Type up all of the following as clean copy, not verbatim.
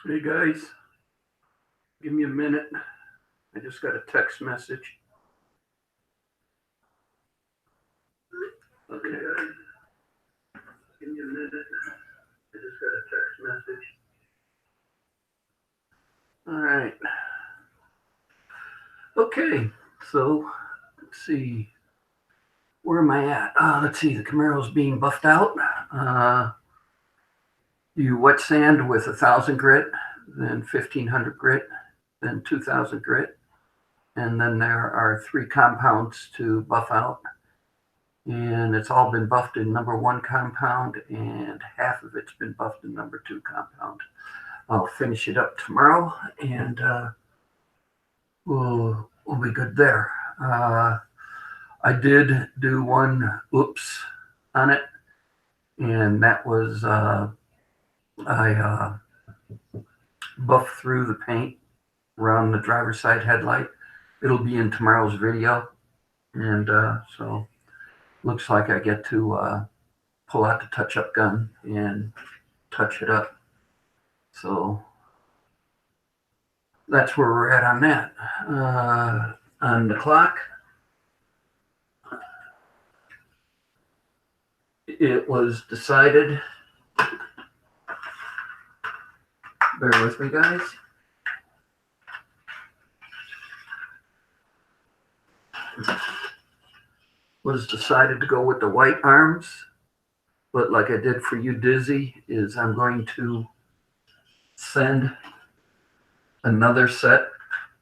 Hey guys, give me a minute. I just got a text message. Okay, guys, give me a minute. I just got a text message. All right. Okay, so let's see. Where am I at? Let's see. The Camaro's being buffed out. You wet sand with 1,000 grit, then 1,500 grit, then 2,000 grit, and then there are 3 compounds to buff out. And it's all been buffed in number 1 compound, and half of it's been buffed in number 2 compound. I'll finish it up tomorrow, and we'll be good there. I did do one oops on it, and that was I buffed through the paint around the driver's side headlight. It'll be in tomorrow's video, and so looks like I get to pull out the touch-up gun and touch it up. So that's where we're at on that. On the clock, it was decided. Bear with me, guys. Was decided to go with the white arms, but like I did for you, Dizzy, is I'm going to send another set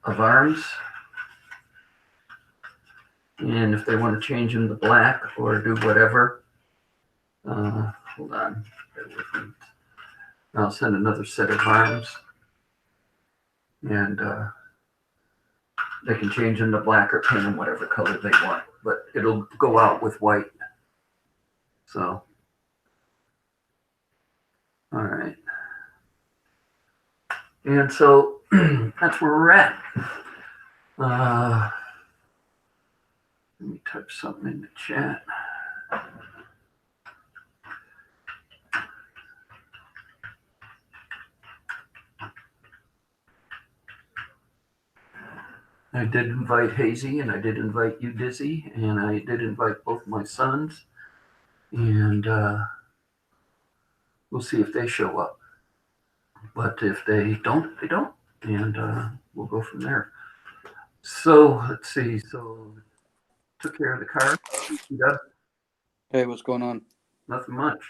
of arms, and if they want to change them to black or do whatever, hold on, bear with me. I'll send another set of arms, and they can change them to black or paint them whatever color they want, but it'll go out with white. So, all right. And so that's where we're at. Let me type something in the chat. I did invite Hazy, and I did invite you, Dizzy, and I did invite both my sons, and we'll see if they show up. But if they don't, they don't, and we'll go from there. So let's see. So took care of the car. Yep. Hey, what's going on? Nothing much.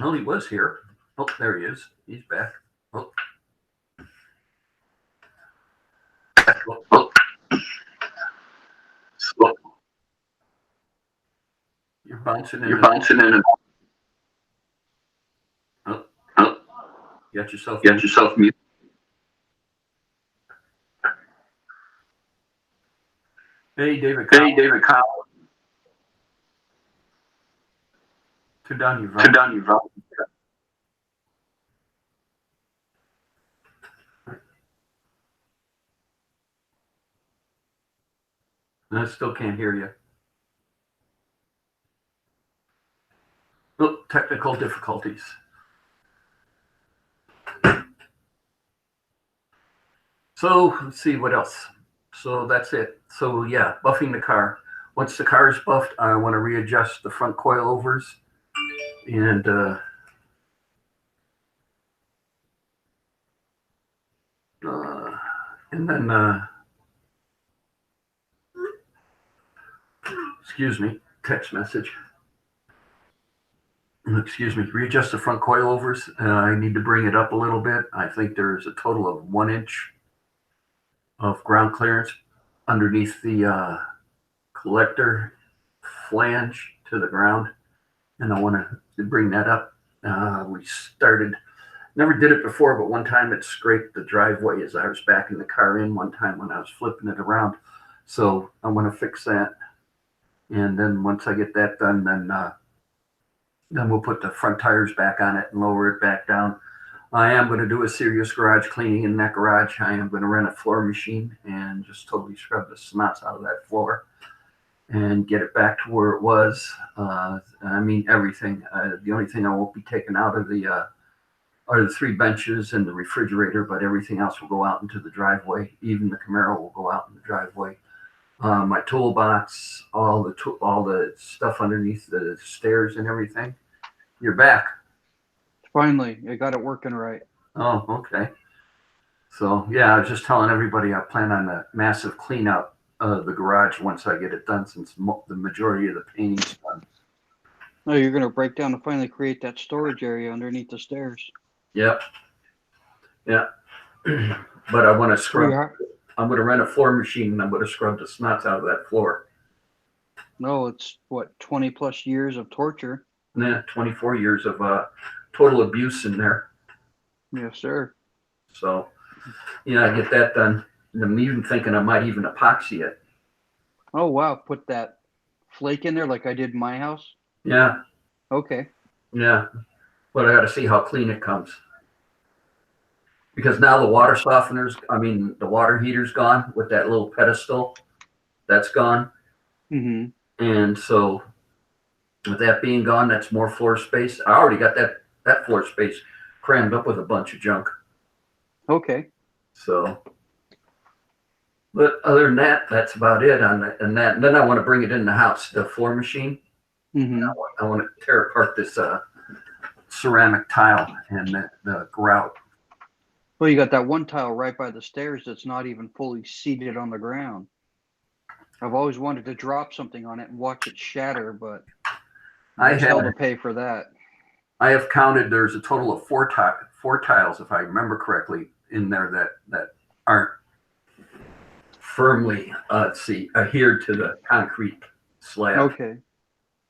Well, he was here. Oh, there he is. He's back. Oh. You're bouncing in. You're bouncing in. Oh. You got yourself. Get yourself muted. Hey, David. Hey, David Kyle. Turn down your volume. Turn down your volume. I still can't hear you. Oh, technical difficulties. So let's see what else. So that's it. So yeah, buffing the car. Once the car is buffed, I want to readjust the front coilovers, and then excuse me, text message. Excuse me, readjust the front coilovers. I need to bring it up a little bit. I think there's a total of 1 inch of ground clearance underneath the collector flange to the ground, and I want to bring that up. We started, never did it before, but one time it scraped the driveway as I was backing the car in one time when I was flipping it around. So I want to fix that, and then once I get that done, then we'll put the front tires back on it and lower it back down. I am going to do a serious garage cleaning in that garage. I am going to rent a floor machine and just totally scrub the snots out of that floor. and get it back to where it was. I mean, everything. The only thing I won't be taking out of the are the 3 benches and the refrigerator, but everything else will go out into the driveway. Even the Camaro will go out in the driveway. My toolbox, all the stuff underneath the stairs and everything. You're back. Finally, I got it working right. Oh, okay. So yeah, I was just telling everybody I plan on a massive cleanup of the garage once I get it done, since the majority of the painting's done. No, you're gonna break down and finally create that storage area underneath the stairs. Yep. Yeah. But I want to scrub. I'm going to rent a floor machine and I'm going to scrub the snots out of that floor. No, it's what, 20 plus years of torture. Yeah, 24 years of total abuse in there. Yes, sir. So, yeah, I get that done. And I'm even thinking I might even epoxy it. Oh wow, put that flake in there like I did in my house. Yeah, Okay. yeah. But I got to see how clean it comes. Because now the water softeners, the water heater's gone with that little pedestal. That's gone. Mm-hmm. And so, with that being gone, that's more floor space. I already got that floor space crammed up with a bunch of junk. Okay. So, but other than that, that's about it on that. And then I want to bring it in the house, the floor machine. Mm-hmm. I want to tear apart this ceramic tile and the grout. Well, you got that one tile right by the stairs that's not even fully seated on the ground. I've always wanted to drop something on it and watch it shatter, but there's hell to pay for that. I have counted. There's a total of four tiles, if I remember correctly, in there that aren't firmly adhered to the concrete slab. Okay.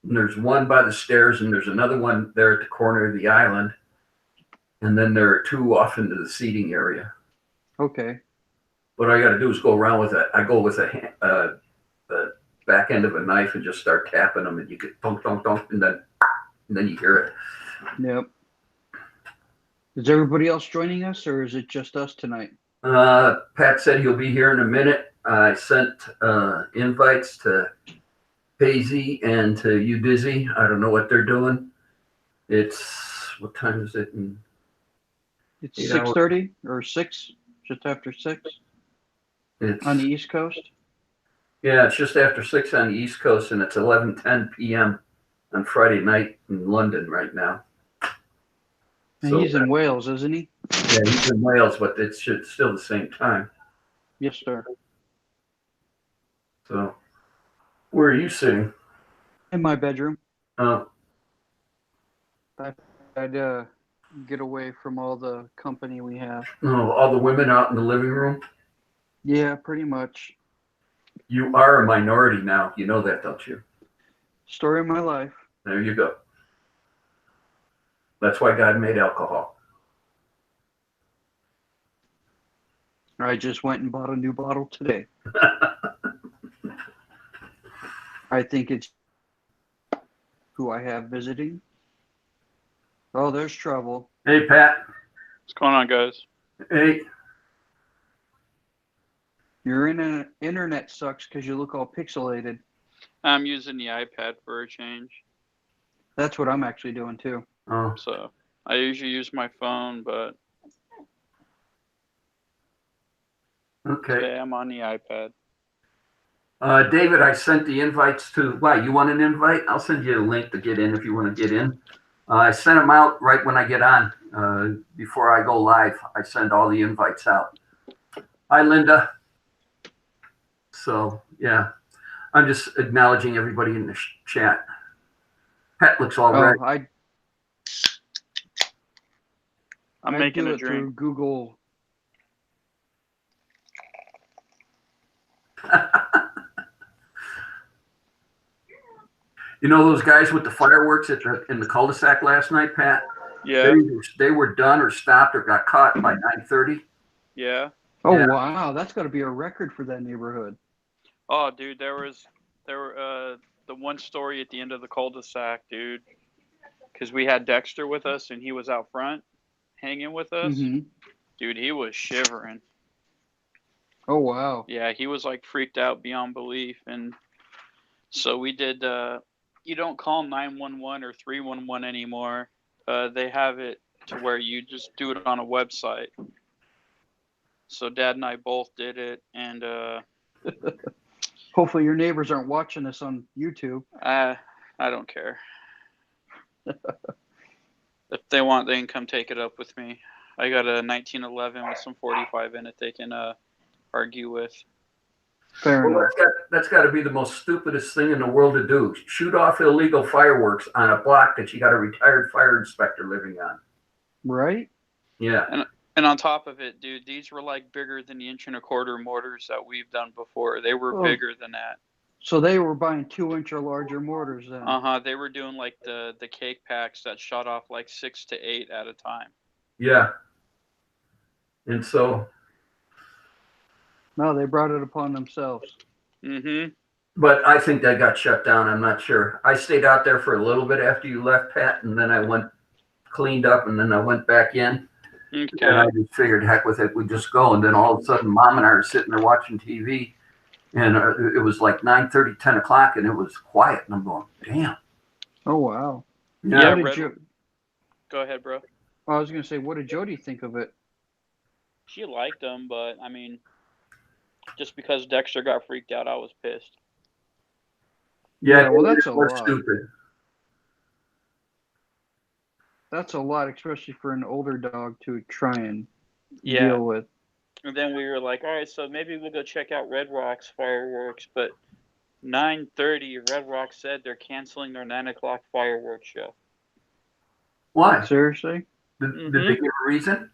And there's one by the stairs, and there's another one there at the corner of the island, and then there are 2 off into the seating area. Okay. What I got to do is go around with it. I go with the back end of a knife and just start tapping them, and you get dunk, dunk, dunk, and then you hear it. Yep. Is everybody else joining us, or is it just us tonight? Pat said he'll be here in a minute. I sent invites to Hazy and to you, Dizzy. I don't know what they're doing. What time is it? It's 6:30 or 6, just after 6 on the East Coast. Yeah, it's just after 6 on the East Coast, and it's 11:10 p.m. on Friday night in London right now. And so, he's in Wales, isn't he? Yeah, he's in Wales, but it's still the same time. Yes, sir. So, where are you sitting? In my bedroom. Oh. I'd get away from all the company we have. Oh, all the women out in the living room? Yeah, pretty much. You are a minority now. You know that, don't you? Story of my life. There you go. That's why God made alcohol. I just went and bought a new bottle today. I think it's who I have visiting. Oh, there's trouble. Hey, Pat. What's going on, guys? Hey. Your internet sucks because you look all pixelated. I'm using the iPad for a change. That's what I'm actually doing too. Oh. So I usually use my phone, but okay. Today I'm on the iPad. David, I sent the invites to. Why, you want an invite? I'll send you a link to get in if you want to get in. I sent them out right when I get on. Before I go live, I send all the invites out. Hi, Linda. So, yeah, I'm just acknowledging everybody in the chat. Pat looks all right. I'm making a drink. Through Google. You know those guys with the fireworks in the cul-de-sac last night, Pat? Yeah. They were done or stopped or got caught by 9:30. Yeah. Oh, yeah. Wow. That's got to be a record for that neighborhood. Oh, dude, there were the one story at the end of the cul-de-sac, dude, because we had Dexter with us and he was out front hanging with us. Mm-hmm. Dude, he was shivering. Oh, wow. Yeah, he was like freaked out beyond belief. And So we did. You don't call 911 or 311 anymore. They have it to where you just do it on a website. So Dad and I both did it, and Hopefully your neighbors aren't watching this on YouTube. I don't care. If they want, they can come take it up with me. I got a 1911 with some 45 in it. They can argue with. Fair Well, enough. that's got to be the most stupidest thing in the world to do. Shoot off illegal fireworks on a block that you got a retired fire inspector living on. Right? Yeah. And on top of it, dude, these were like bigger than the 1.25-inch mortars that we've done before. They were bigger than that. So they were buying 2-inch or larger mortars then. They were doing like the cake packs that shot off like 6 to 8 at a time. Yeah. And so. No, they brought it upon themselves. Mm-hmm. But I think that got shut down. I'm not sure. I stayed out there for a little bit after you left, Pat, and then I went cleaned up, and then I went back in. Okay. And I just figured, heck with it, we'd just go. And then all of a sudden, Mom and I are sitting there watching TV, and it was like 9:30, 10 o'clock, and it was quiet. And I'm going, damn. Oh, wow. Yeah, What did Go ahead, bro. I was going to say, what did Jody think of it? She liked them, but I mean, just because Dexter got freaked out, I was pissed. Yeah, well, that's a lot. stupid. That's a lot, especially for an older dog to try and Yeah. deal with. And then we were like, all right, so maybe we'll go check out Red Rock's fireworks. But 9:30, Red Rock said they're canceling their 9 o'clock fireworks show. Why? Seriously? Did they give a reason?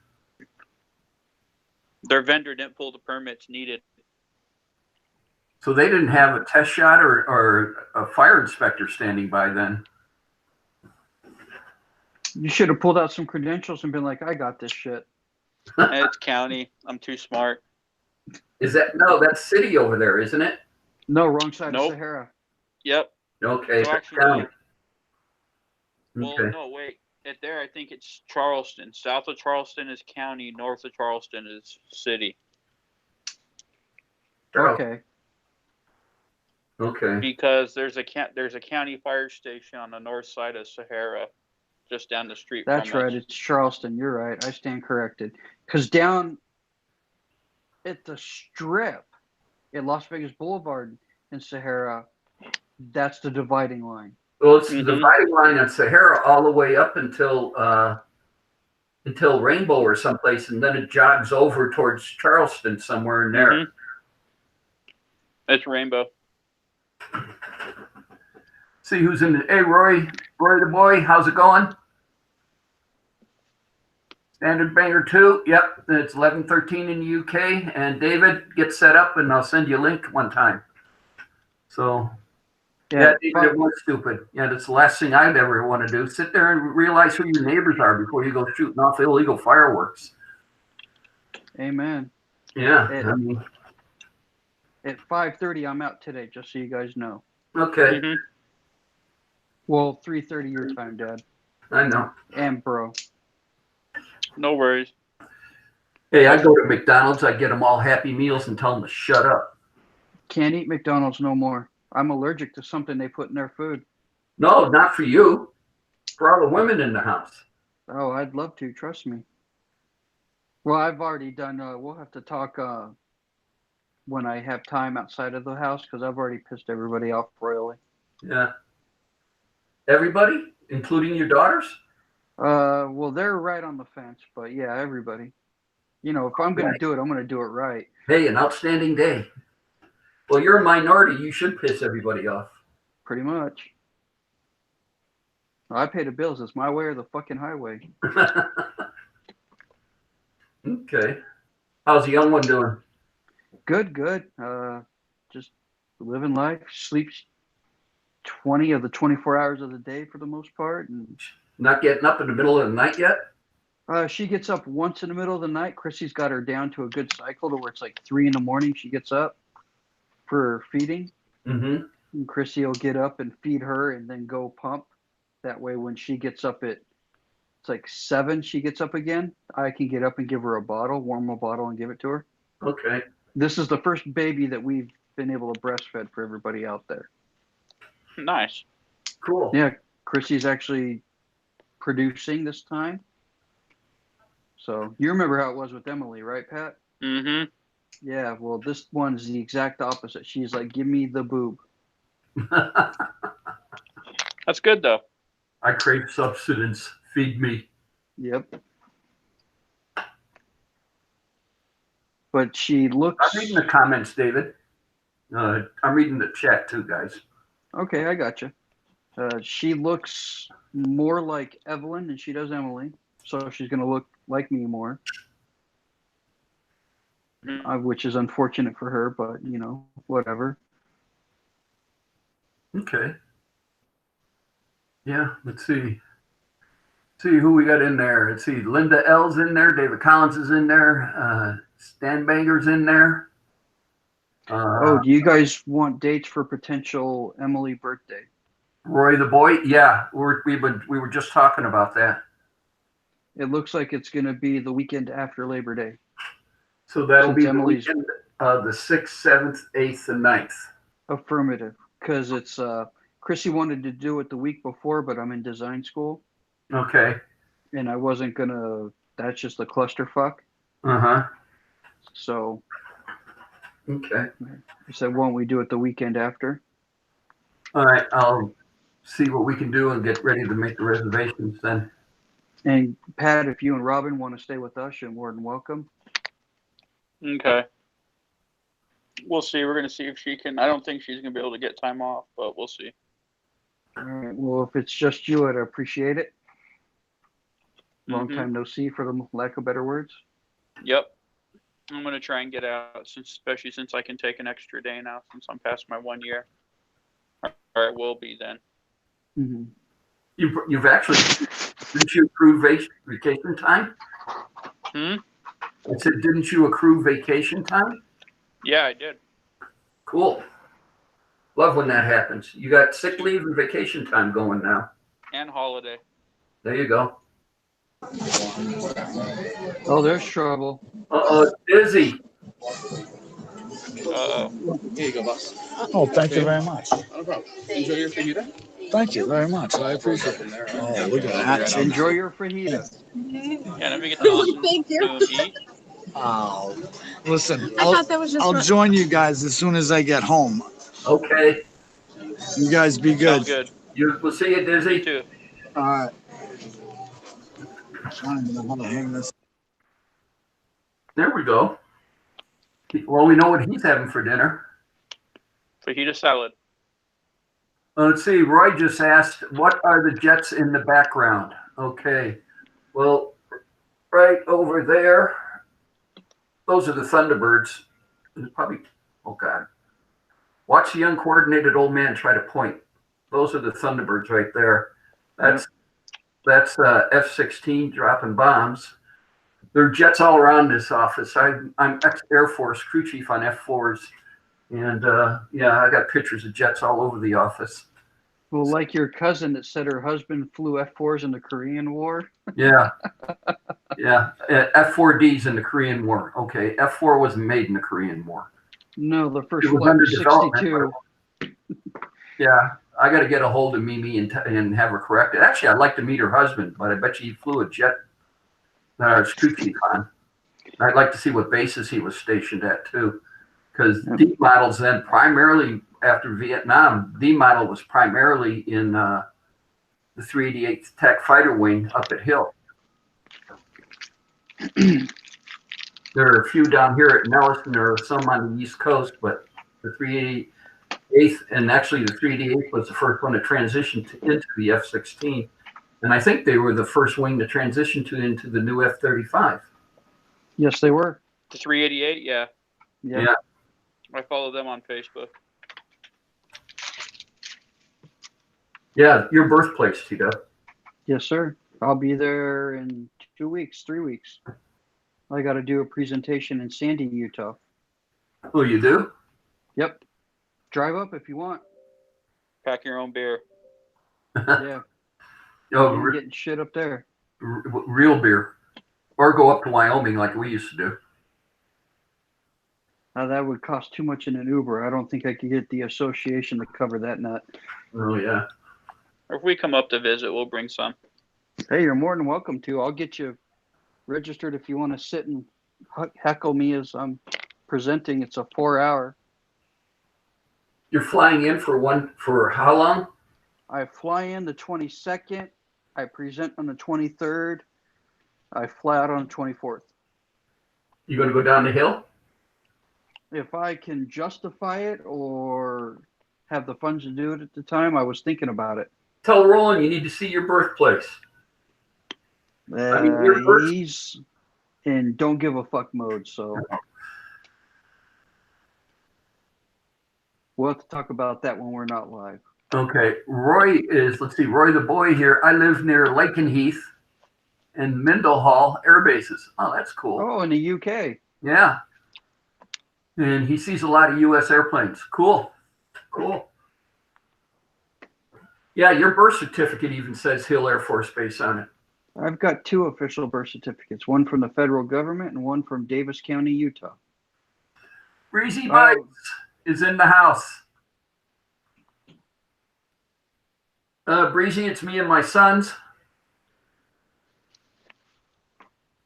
Their vendor didn't pull the permits needed. So they didn't have a test shot or a fire inspector standing by then. You should have pulled out some credentials and been like, I got this shit. It's county. I'm too smart. Is that no? That's city over there, isn't it? No, wrong side Nope. of Sahara. Yep. Okay, So that's actually, county. Well, Okay. no, wait. At there, I think it's Charleston. South of Charleston is county. North of Charleston is city. Okay. Okay. Because there's a county fire station on the north side of Sahara, just down the street. That's from right. us. It's Charleston. You're right. I stand corrected. Because down at the strip at Las Vegas Boulevard in Sahara, that's the dividing line. Well, it's the dividing line on Sahara all the way up until Rainbow or someplace, and then it jogs over towards Charleston somewhere in there. Mhm. It's Rainbow. See who's in the. Hey, Roy the boy, how's it going? Standard Banger 2. Yep, it's 11:13 in the UK. And David, get set up, and I'll send you a link one time. So. Yeah, David, it was stupid. Yeah, that's the last thing I'd ever want to do. Sit there and realize who your neighbors are before you go shooting off illegal fireworks. Amen. Yeah. At 5:30, I'm out today, just so you guys know. Okay. Mhm. Well, 3:30 your time, Dad. I know. And bro. No worries. Hey, I go to McDonald's, I get them all Happy Meals and tell them to shut up. Can't eat McDonald's no more. I'm allergic to something they put in their food. No, not for you. For all the women in the house. Oh, I'd love to. Trust me. Well, I've already done. We'll have to talk when I have time outside of the house because I've already pissed everybody off royally. Yeah. Everybody, including your daughters? Well, they're right on the fence, but yeah, everybody. You know, if I'm going to do it, I'm going to do it right. Hey, an outstanding day. Well, you're a minority. You should piss everybody off. Pretty much. I pay the bills. It's my way or the fucking highway. Okay. How's the young one doing? Good. Just living life. Sleeps 20 of the 24 hours of the day for the most part. And Not getting up in the middle of the night yet? she gets up once in the middle of the night. Chrissy's got her down to a good cycle to where it's like 3 a.m. she gets up for feeding. Mm-hmm. And Chrissy will get up and feed her and then go pump. That way when she gets up at it's like 7, she gets up again. I can get up and give her a bottle, warm a bottle and give it to her. Okay. This is the first baby that we've been able to breastfeed for everybody out there. Nice. Cool. Yeah, Chrissy's actually producing this time. So you remember how it was with Emily, right, Pat? Mm-hmm. Yeah, well, this one's the exact opposite. She's like, give me the boob. That's good though. I crave substance. Feed me. Yep. But she looks. I'm reading the comments, David. I'm reading the chat too, guys. Okay, I got you. She looks more like Evelyn than she does Emily, so she's going to look like me more, which is unfortunate for her, but whatever. Okay. Yeah, let's see. See who we got in there. Let's see. Linda L's in there. David Collins is in there. Stan Banger's in there. Do you guys want dates for potential Emily birthday? Roy the boy. Yeah, we were just talking about that. It looks like it's going to be the weekend after Labor Day. So that'll Since be the Emily's- weekend, the 6th, 7th, 8th, and 9th. Affirmative, because it's Chrissy wanted to do it the week before, but I'm in design school, Okay. and I wasn't gonna. That's just a clusterfuck. Uh-huh. So Okay. I said, why don't we do it the weekend after? All right. I'll see what we can do and get ready to make the reservations then. And Pat, if you and Robin want to stay with us, you're more than welcome. Okay. We'll see. We're gonna see if she can. I don't think she's gonna be able to get time off, but we'll see. All right. Well, if it's just you, I'd appreciate it. Long Mhm. time no see, for the lack of better words. Yep. I'm gonna try and get out, especially since I can take an extra day now, since I'm past my 1 year. Or it will be then. Mm-hmm. You've actually, didn't you accrue vacation time? Hmm? I said, didn't you accrue vacation time? Yeah, I did. Cool. Love when that happens. You got sick leave and vacation time going now. And holiday. There you go. Oh, there's trouble. Uh-oh, Dizzy. Here you go, boss. Oh, thank you very much. No problem. Enjoy your fajita. Thank you very much. I appreciate it. Oh, look at that. Enjoy your fajita. Yeah, let me get the awesome Thank you. smoothie. Oh, listen, I thought that was just I'll for- join you guys as soon as I get home. Okay. You guys be Sounds good. good. We'll see you, You Dizzy. too. All right. Trying to know how to hang this. There we go. Well, we know what he's having for dinner. Fajita salad. Let's see. Roy just asked, what are the jets in the background? Okay. Well, right over there, those are the Thunderbirds. It's probably, oh God. Watch the uncoordinated old man try to point. Those are the Thunderbirds right there. That's F-16 dropping bombs. There are jets all around this office. I'm ex-Air Force crew chief on F-4s. And yeah, I got pictures of jets all over the office. Well, like your cousin that said her husband flew F-4s in the Korean War. Yeah. Yeah. F-4Ds in the Korean War. Okay. F-4 wasn't made in the Korean War. No, the first It was flight under was development. 62. Yeah. I got to get a hold of Mimi and have her corrected. Actually, I'd like to meet her husband, but I bet he flew a jet that I was crew chief on. I'd like to see what bases he was stationed at too. Because D models then primarily after Vietnam, D model was primarily in the 388th Tech Fighter Wing up at Hill. There are a few down here at Nellis, and there are some on the East Coast, but the 388th, and actually the 388th was the first one to transition into the F-16. And I think they were the first wing to transition into the new F-35. Yes, they were. The 388, yeah. Yep. Yeah. I follow them on Facebook. Yeah, your birthplace, Tito. Yes, sir. I'll be there in 2 weeks, 3 weeks. I got to do a presentation in Sandy, Utah. Oh, you do? Yep. Drive up if you want. Pack your own beer. Yeah. Oh, You're getting shit up there. real beer. Or go up to Wyoming like we used to do. That would cost too much in an Uber. I don't think I could get the association to cover that nut. Oh yeah. Or if we come up to visit, we'll bring some. Hey, you're more than welcome to. I'll get you registered if you want to sit and heckle me as I'm presenting. It's a 4-hour. You're flying in for how long? I fly in the 22nd. I present on the 23rd. I fly out on the 24th. You gonna go down the hill? If I can justify it or have the funds to do it at the time, I was thinking about it. Tell Roland you need to see your birthplace. I mean, your birth- He's in don't give a fuck mode, so we'll have to talk about that when we're not live. Okay, Roy the boy here. I live near Lakenheath and Mindlehall air bases. Oh, that's cool. Oh, in the UK. Yeah. And he sees a lot of U.S. airplanes. Cool. Yeah, your birth certificate even says Hill Air Force Base on it. I've got 2 official birth certificates, one from the federal government and one from Davis County, Utah. Breezy Bites is in the house. Breezy, it's me and my sons.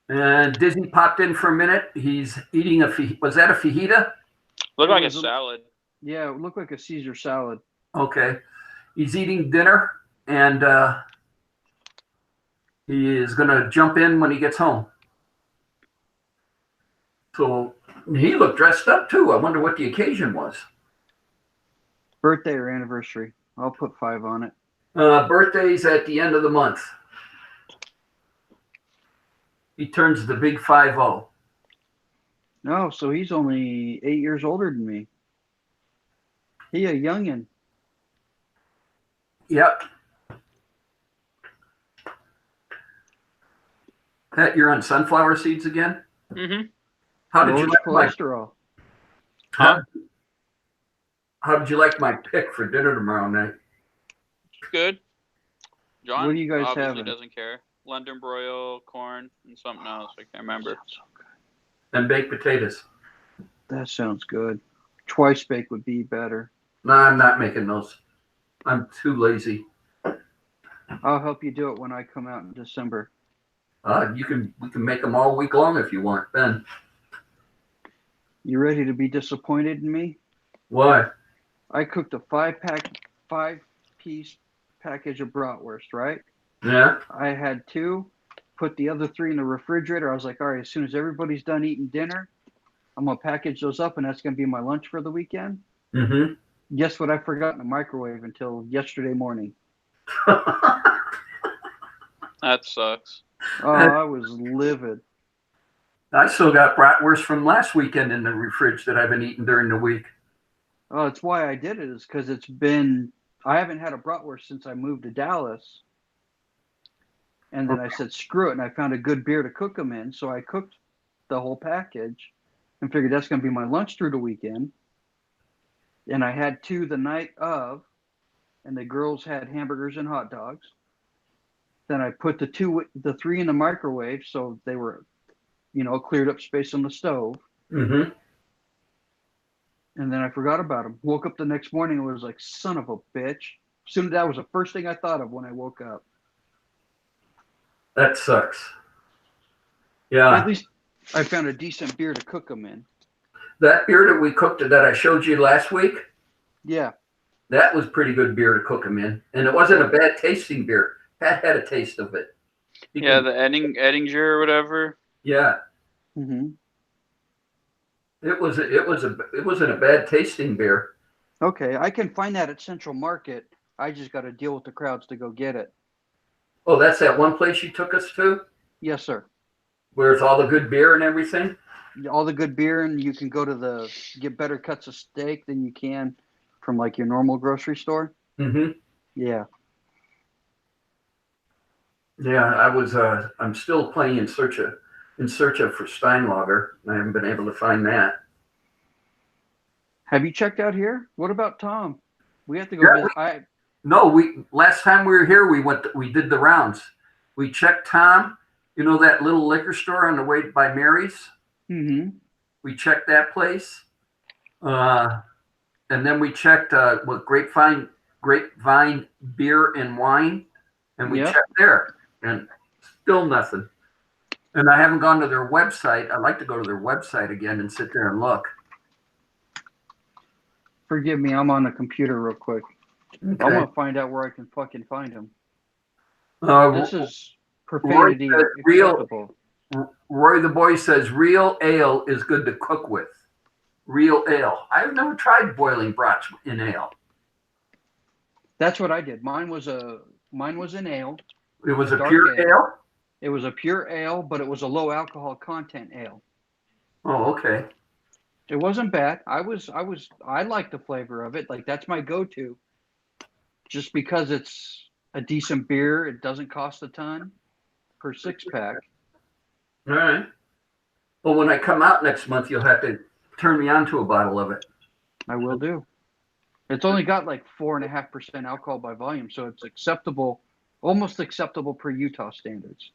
And Disney popped in for a minute. He's eating was that a fajita? Look like a was a- salad. Yeah, it looked like a Caesar salad. Okay. He's eating dinner, and he is going to jump in when he gets home. So he looked dressed up, too. I wonder what the occasion was. Birthday or anniversary. I'll put 5 on it. Birthday's at the end of the month. He turns the big 5-0. No, so he's only 8 years older than me. He a youngin'. Yep. Pat, you're on sunflower seeds again? Mm-hmm. How did you Lowers like my cholesterol. How did you like my pick for dinner tomorrow night? Good. John What are you guys obviously having? doesn't care. London broil, corn, and something else. I can't remember. And baked potatoes. That sounds good. Twice baked would be better. No, I'm not making those. I'm too lazy. I'll help you do it when I come out in December. We can make them all week long if you want, Ben. You ready to be disappointed in me? Why? I cooked a 5-piece package of bratwurst, right? Yeah. I had 2, put the other 3 in the refrigerator. I was like, all right, as soon as everybody's done eating dinner, I'm going to package those up, and that's going to be my lunch for the weekend. Mm-hmm. Guess what I forgot in the microwave until yesterday morning? That sucks. Oh, I was livid. I still got bratwurst from last weekend in the fridge that I've been eating during the week. Oh, it's why I did it is because I haven't had a bratwurst since I moved to Dallas. And then I said, screw it. And I found a good beer to cook them in. So I cooked the whole package and figured that's going to be my lunch through the weekend. And I had 2 the night of, and the girls had hamburgers and hot dogs. Then I put the 3 in the microwave. So they were, cleared up space on the stove. Mm-hmm. And then I forgot about them. Woke up the next morning and was like, son of a bitch. Soon that was the first thing I thought of when I woke up. That sucks. Yeah. At least I found a decent beer to cook them in. That beer that we cooked that I showed you last week, Yeah. that was pretty good beer to cook them in. And it wasn't a bad tasting beer. Pat had a taste of it. Yeah, the Ettinger or whatever. Yeah. Mm-hmm. It wasn't a bad tasting beer. Okay, I can find that at Central Market. I just got to deal with the crowds to go get it. Oh, that's that one place you took us to? Yes, sir. Where it's all the good beer and everything? All the good beer, and you can go to get better cuts of steak than you can from like your normal grocery store. Mm-hmm. Yeah. Yeah, I'm still playing in search of for Steinlager. I haven't been able to find that. Have you checked out here? What about Tom? We have to go. Yeah, last time we were here, we did the rounds. We checked Tom, that little liquor store on the way by Mary's. Mm-hmm. We checked that place. And then we checked with Grapevine Beer and Wine, and we Yep. checked there, and still nothing. And I haven't gone to their website. I'd like to go to their website again and sit there and look. Forgive me, I'm on the computer real quick. I Okay. want to find out where I can fucking find him. Uh, This is profanity Roy said real- acceptable. Roy the Boy says real ale is good to cook with. Real ale. I've never tried boiling brats in ale. That's what I did. Mine was an ale. It was a Dark pure ale. ale? It was a pure ale, but it was a low alcohol content ale. Oh, okay. It wasn't bad. I like the flavor of it. Like that's my go-to. Just because it's a decent beer, it doesn't cost a ton per 6-pack. All right. Well, when I come out next month, you'll have to turn me on to a bottle of it. I will do. It's only got like 4.5% alcohol by volume, so it's acceptable, almost acceptable per Utah standards.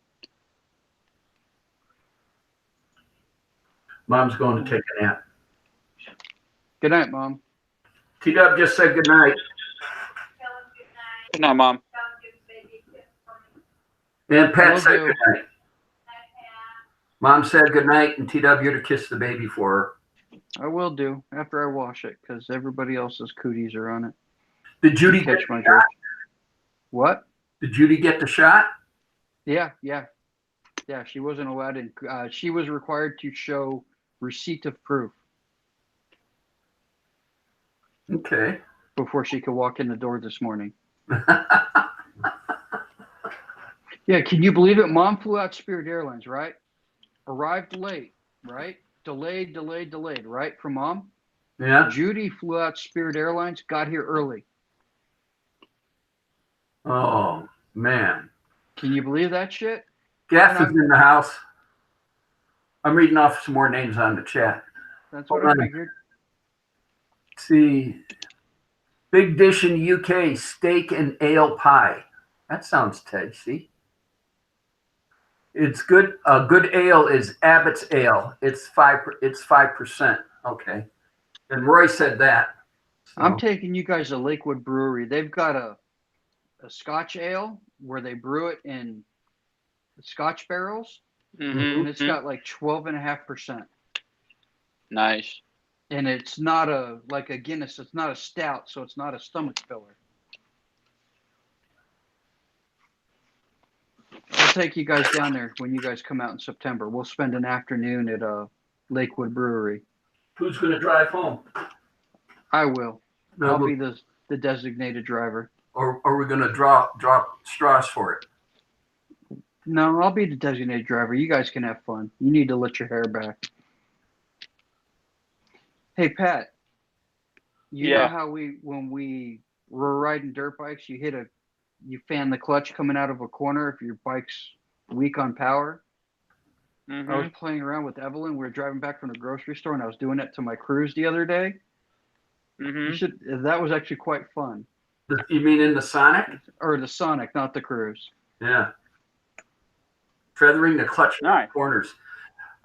Mom's going to take a nap. Good night, Mom. T-Dub just said good night. Good night, Mom. And Pat Will said do. good night. Mom said good night, and T-Dub, you're to kiss the baby for her. I will do after I wash it because everybody else's cooties are on it. Did Judy get Catch my the drift. shot? What? Did Judy get the shot? Yeah. She wasn't allowed in. She was required to show receipt of proof Okay. before she could walk in the door this morning. Yeah, can you believe it? Mom flew out Spirit Airlines, right? Arrived late, right? Delayed, right? For Mom. Yeah. Judy flew out Spirit Airlines, got here early. Oh, man. Can you believe that shit? Gaff is in the house. I'm reading off some more names on the chat. That's what Hold I on. figured. Let's see. Big dish in the UK, steak and ale pie. That sounds tasty. It's good. A good ale is Abbott's Ale. It's 5%. Okay. And Roy said that. So, I'm taking you guys to Lakewood Brewery. They've got a Scotch ale where they brew it in Scotch barrels, and it's got like 12.5%. Nice. And it's not like a Guinness. It's not a stout, so it's not a stomach filler. I'll take you guys down there when you guys come out in September. We'll spend an afternoon at Lakewood Brewery. who's going to drive home? I will. No, I'll be the designated driver. or are we going to drop straws for it? No, I'll be the designated driver. You guys can have fun. You need to let your hair back. Hey, Pat. You know Yeah. how when we were riding dirt bikes, you fan the clutch coming out of a corner if your bike's weak on power? I was playing around with Evelyn. We were driving back from the grocery store, and I was doing it to my Cruise the other day. That was actually quite fun. You mean in the Sonic? Or the Sonic, not the Cruise. Yeah. Feathering the clutch Nice. corners.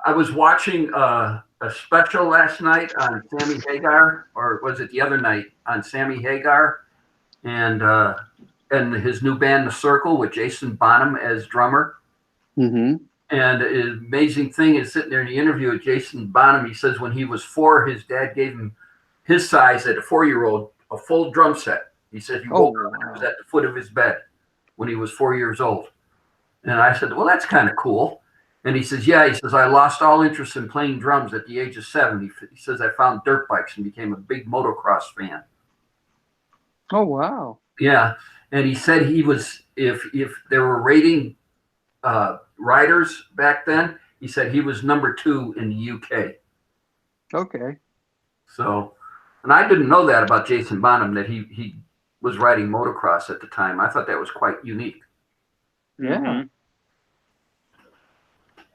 I was watching a special last night on Sammy Hagar, or was it the other night on Sammy Hagar, and his new band, The Circle, with Jason Bonham as drummer. Mm-hmm. And the amazing thing is sitting there in the interview with Jason Bonham, he says when he was 4, his dad gave him his size at a 4-year-old, a full drum set. He said he woke up and it was at the foot of his bed when he was 4 years old. And I said, well, that's kind of cool. And he says, yeah, he says, I lost all interest in playing drums at the age of 7. He says, I found dirt bikes and became a big motocross fan. Oh, wow. Yeah. And he said he was, if they were rating riders back then, he said he was number 2 in the UK. Okay. So, and I didn't know that about Jason Bonham, that he was riding motocross at the time. I thought that was quite unique. Yeah.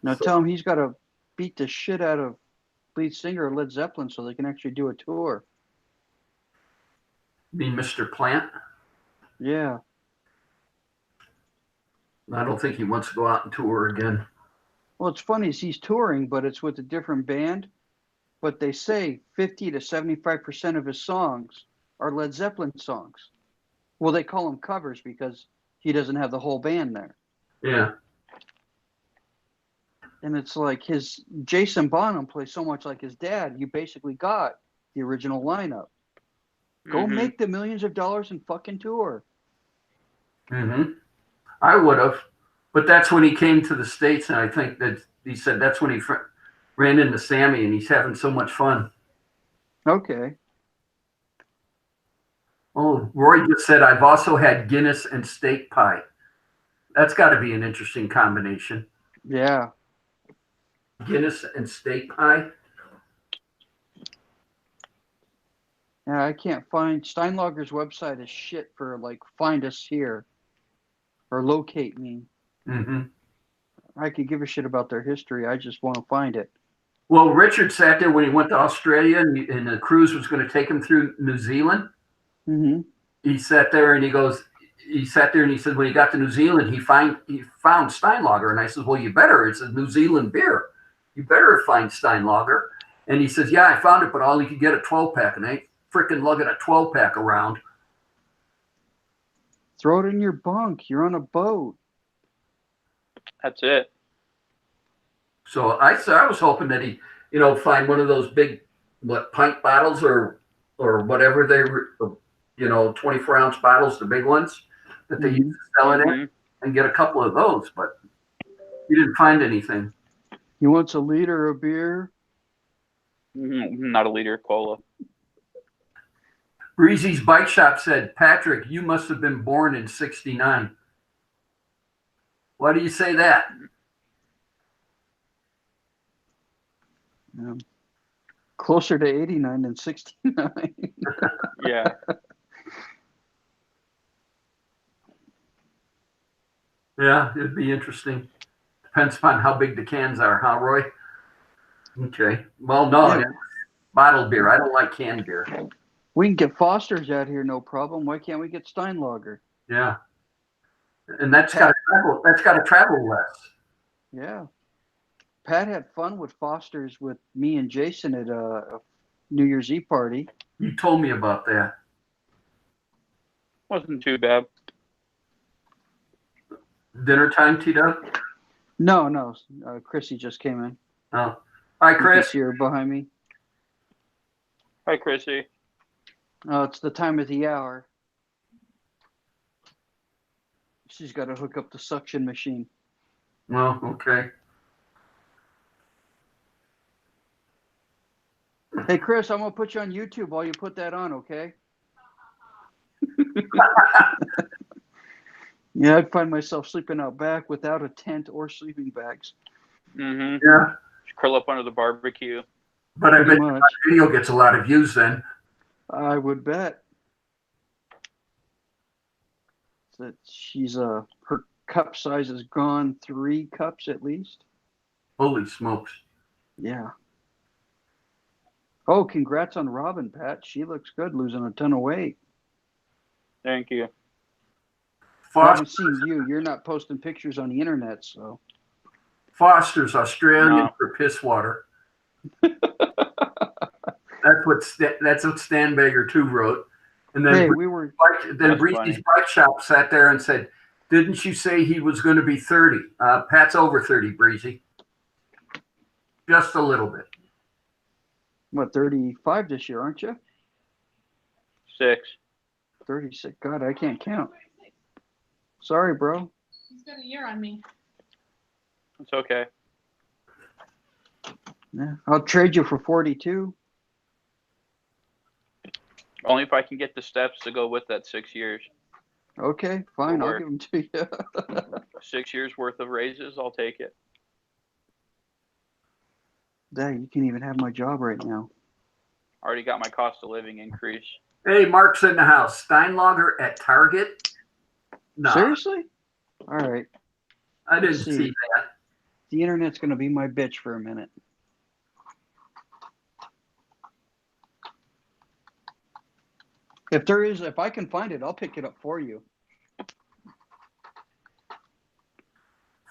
Now So- tell him he's got to beat the shit out of lead singer of Led Zeppelin so they can actually do a tour. You mean Mr. Plant? Yeah. I don't think he wants to go out and tour again. Well, it's funny is he's touring, but it's with a different band. but they say 50 to 75% of his songs are Led Zeppelin songs. Well, they call them covers because he doesn't have the whole band there. Yeah. And it's like his Jason Bonham plays so much like his dad. You basically got the original lineup. Go Mhm. make the millions of dollars and fucking tour. Mm-hmm. I would have, but that's when he came to the States, and I think that he said that's when he ran into Sammy, and he's having so much fun. Okay. Oh, Roy just said I've also had Guinness and steak pie. That's got to be an interesting combination. Yeah. Guinness and steak pie. Yeah, I can't find Steinlager's website is shit for like find us here or locate me. Mm-hmm. I could give a shit about their history. I just want to find it. Well, Richard sat there when he went to Australia, and the cruise was going to take him through New Zealand. Mm-hmm. He sat there and he sat there and he said when he got to New Zealand, he found Steinlager, and I said, well, you better. It's a New Zealand beer. You better find Steinlager. And he says, yeah, I found it, but all you could get a 12-pack, and they freaking lugging a 12-pack around. Throw it in your bunk. You're on a boat. That's it. So I was hoping that he, find one of those big, pint bottles or whatever they were, 24-ounce bottles, the big ones that they used to sell it in, Mhm. and get a couple of those. But he didn't find anything. He wants a liter of beer. Not a liter of cola. Breezy's Bike Shop said, Patrick, you must have been born in '69. Why do you say that? Closer to 89 than 69. Yeah. Yeah, it'd be interesting. Depends upon how big the cans are, huh, Roy? Okay. Well, no, Yeah. it's bottled beer. I don't like canned beer. We can get Foster's out here, no problem. Why can't we get Steinlager? Yeah. And that's got to travel less. Yeah. Pat had fun with Foster's with me and Jason at a New Year's Eve party. You told me about that. Wasn't too bad. Dinner time, T-Dub? No. Chrissy just came in. Oh. Hi, You can Chris. see her behind me. Hi, Chrissy. Oh, it's the time of the hour. She's got to hook up the suction machine. Well, okay. Hey, Chris, I'm going to put you on YouTube while you put that on, okay? Yeah, I'd find myself sleeping out back without a tent or sleeping bags. Mm-hmm. Yeah. Curl up under the barbecue. But I bet Pretty much. my video gets a lot of views then. I would bet. That she's her cup size has gone 3 cups at least. Holy smokes. Yeah. Oh, congrats on Robin, Pat. She looks good, losing a ton of weight. Thank you. I haven't Foster, seen you. You're not posting pictures on the internet, so. Foster's Australian No. for piss water. That's what Stan Baker 2 wrote. And then Hey, we were. That's Breezy's funny. Bike Shop sat there and said, didn't you say he was going to be 30? Pat's over 30, Breezy. Just a little bit. What, 35 this year, aren't you? 6. 36. God, I can't count. Sorry, bro. He's got a year on me. It's okay. Yeah, I'll trade you for 42. Only if I can get the steps to go with that 6 years. Okay, fine. I'll Work. give them to you. 6 years worth of raises, I'll take it. Dang, you can't even have my job right now. Already got my cost of living increase. Hey, Mark's in the house. Steinlager at Target? No, Seriously? All right. I didn't See. see that. The internet's going to be my bitch for a minute. If I can find it, I'll pick it up for you.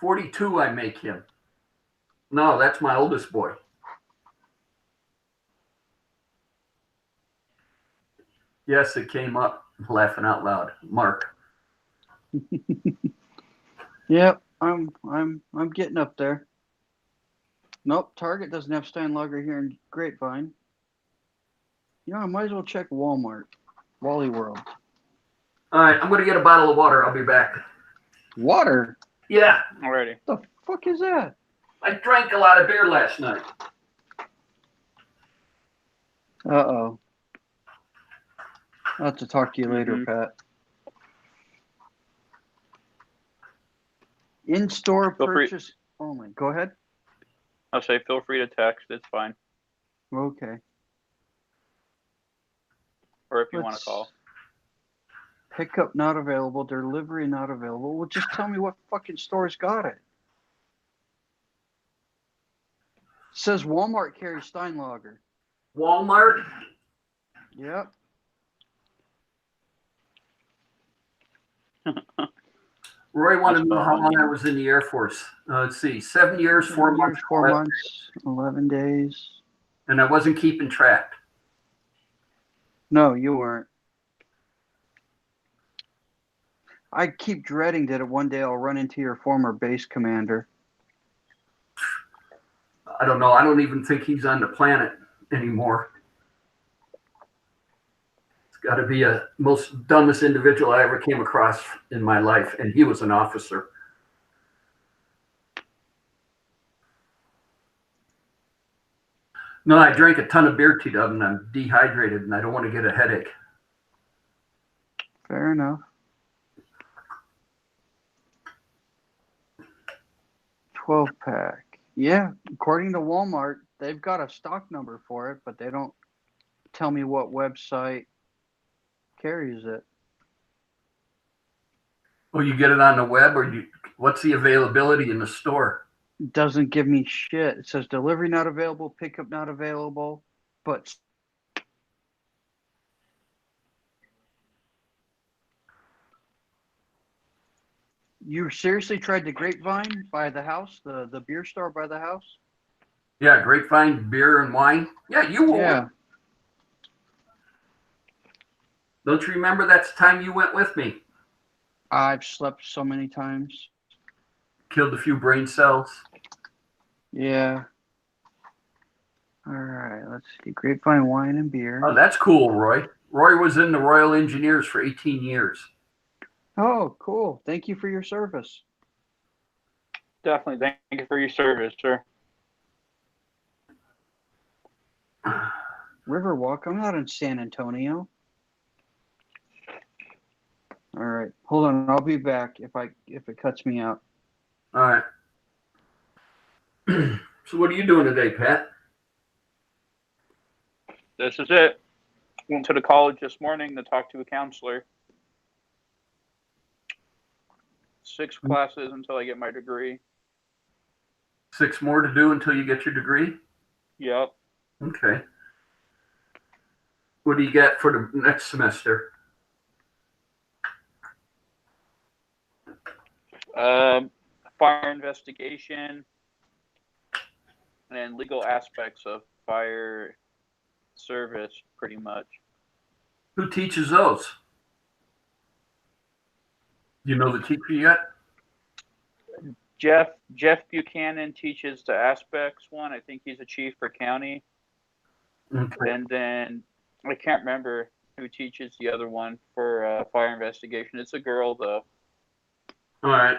42 I make him. No, that's my oldest boy. Yes, it came up. Laughing out loud. Mark. Yep, I'm getting up there. Nope, Target doesn't have Steinlager here in Grapevine. You know, I might as well check Walmart, Wally World. All right, I'm gonna get a bottle of water. I'll be back. Water? Yeah, Alrighty. The fuck is that? I drank a lot of beer last night. Uh-oh. I'll have to talk to you later, Mhm. Pat. In-store Feel free. purchase only. Go ahead. I'll say feel free to text. It's fine. Okay. Or if you want to Let's- call. Pickup not available. Delivery not available. Well, just tell me what fucking store's got it. Says Walmart carries Steinlager. Walmart. Yep. Roy wanted to That's know how fine. long I was in the Air Force. Let's see, 7 years, 4 months, 4 months, 11 days. and I wasn't keeping track. No, you weren't. I keep dreading that one day I'll run into your former base commander. I don't know. I don't even think he's on the planet anymore. It's got to be a most dumbest individual I ever came across in my life, and he was an officer. No, I drank a ton of beer, T-Dub, and I'm dehydrated, and I don't want to get a headache. Fair enough. 12-pack. Yeah, according to Walmart, they've got a stock number for it, but they don't tell me what website carries it. Oh, you get it on the web, or what's the availability in the store? It doesn't give me shit. It says delivery not available, pickup not available, but you seriously tried the Grapevine by the house, the beer store by the house? Yeah, Grapevine beer and wine. Yeah, you will. Yeah. Don't you remember that's the time you went with me? I've slept so many times. Killed a few brain cells. Yeah. All right, let's see. Grapevine wine and beer. Oh, that's cool, Roy. Roy was in the Royal Engineers for 18 years. Oh, cool. Thank you for your service. Definitely. Thank you for your service, sir. Riverwalk. I'm not in San Antonio. All right. Hold on. I'll be back if it cuts me out. All right. So what are you doing today, Pat? This is it. Went to the college this morning to talk to a counselor. 6 classes until I get my degree. 6 more to do until you get your degree? Yep. Okay. What do you get for the next semester? Fire investigation and legal aspects of fire service, pretty much. Who teaches those? Do you know the teacher yet? Jeff Buchanan teaches the aspects one. I think he's a chief for county. Okay. And then I can't remember who teaches the other one for fire investigation. It's a girl though. All right.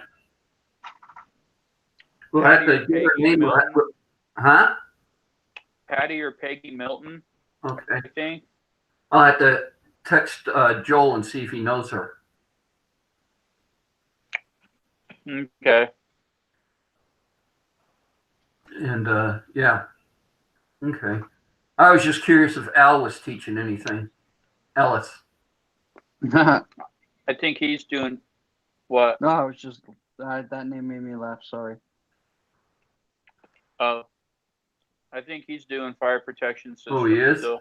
We'll have to get her name. Huh? Patty or Peggy Milton, Okay. I think. I'll have to text Joel and see if he knows her. Okay. And yeah. Okay. I was just curious if Al was teaching anything. Ellis. No, I think he's doing what? I was just that name made me laugh. Sorry. Oh, I think he's doing fire protection system. Oh, he is? Still.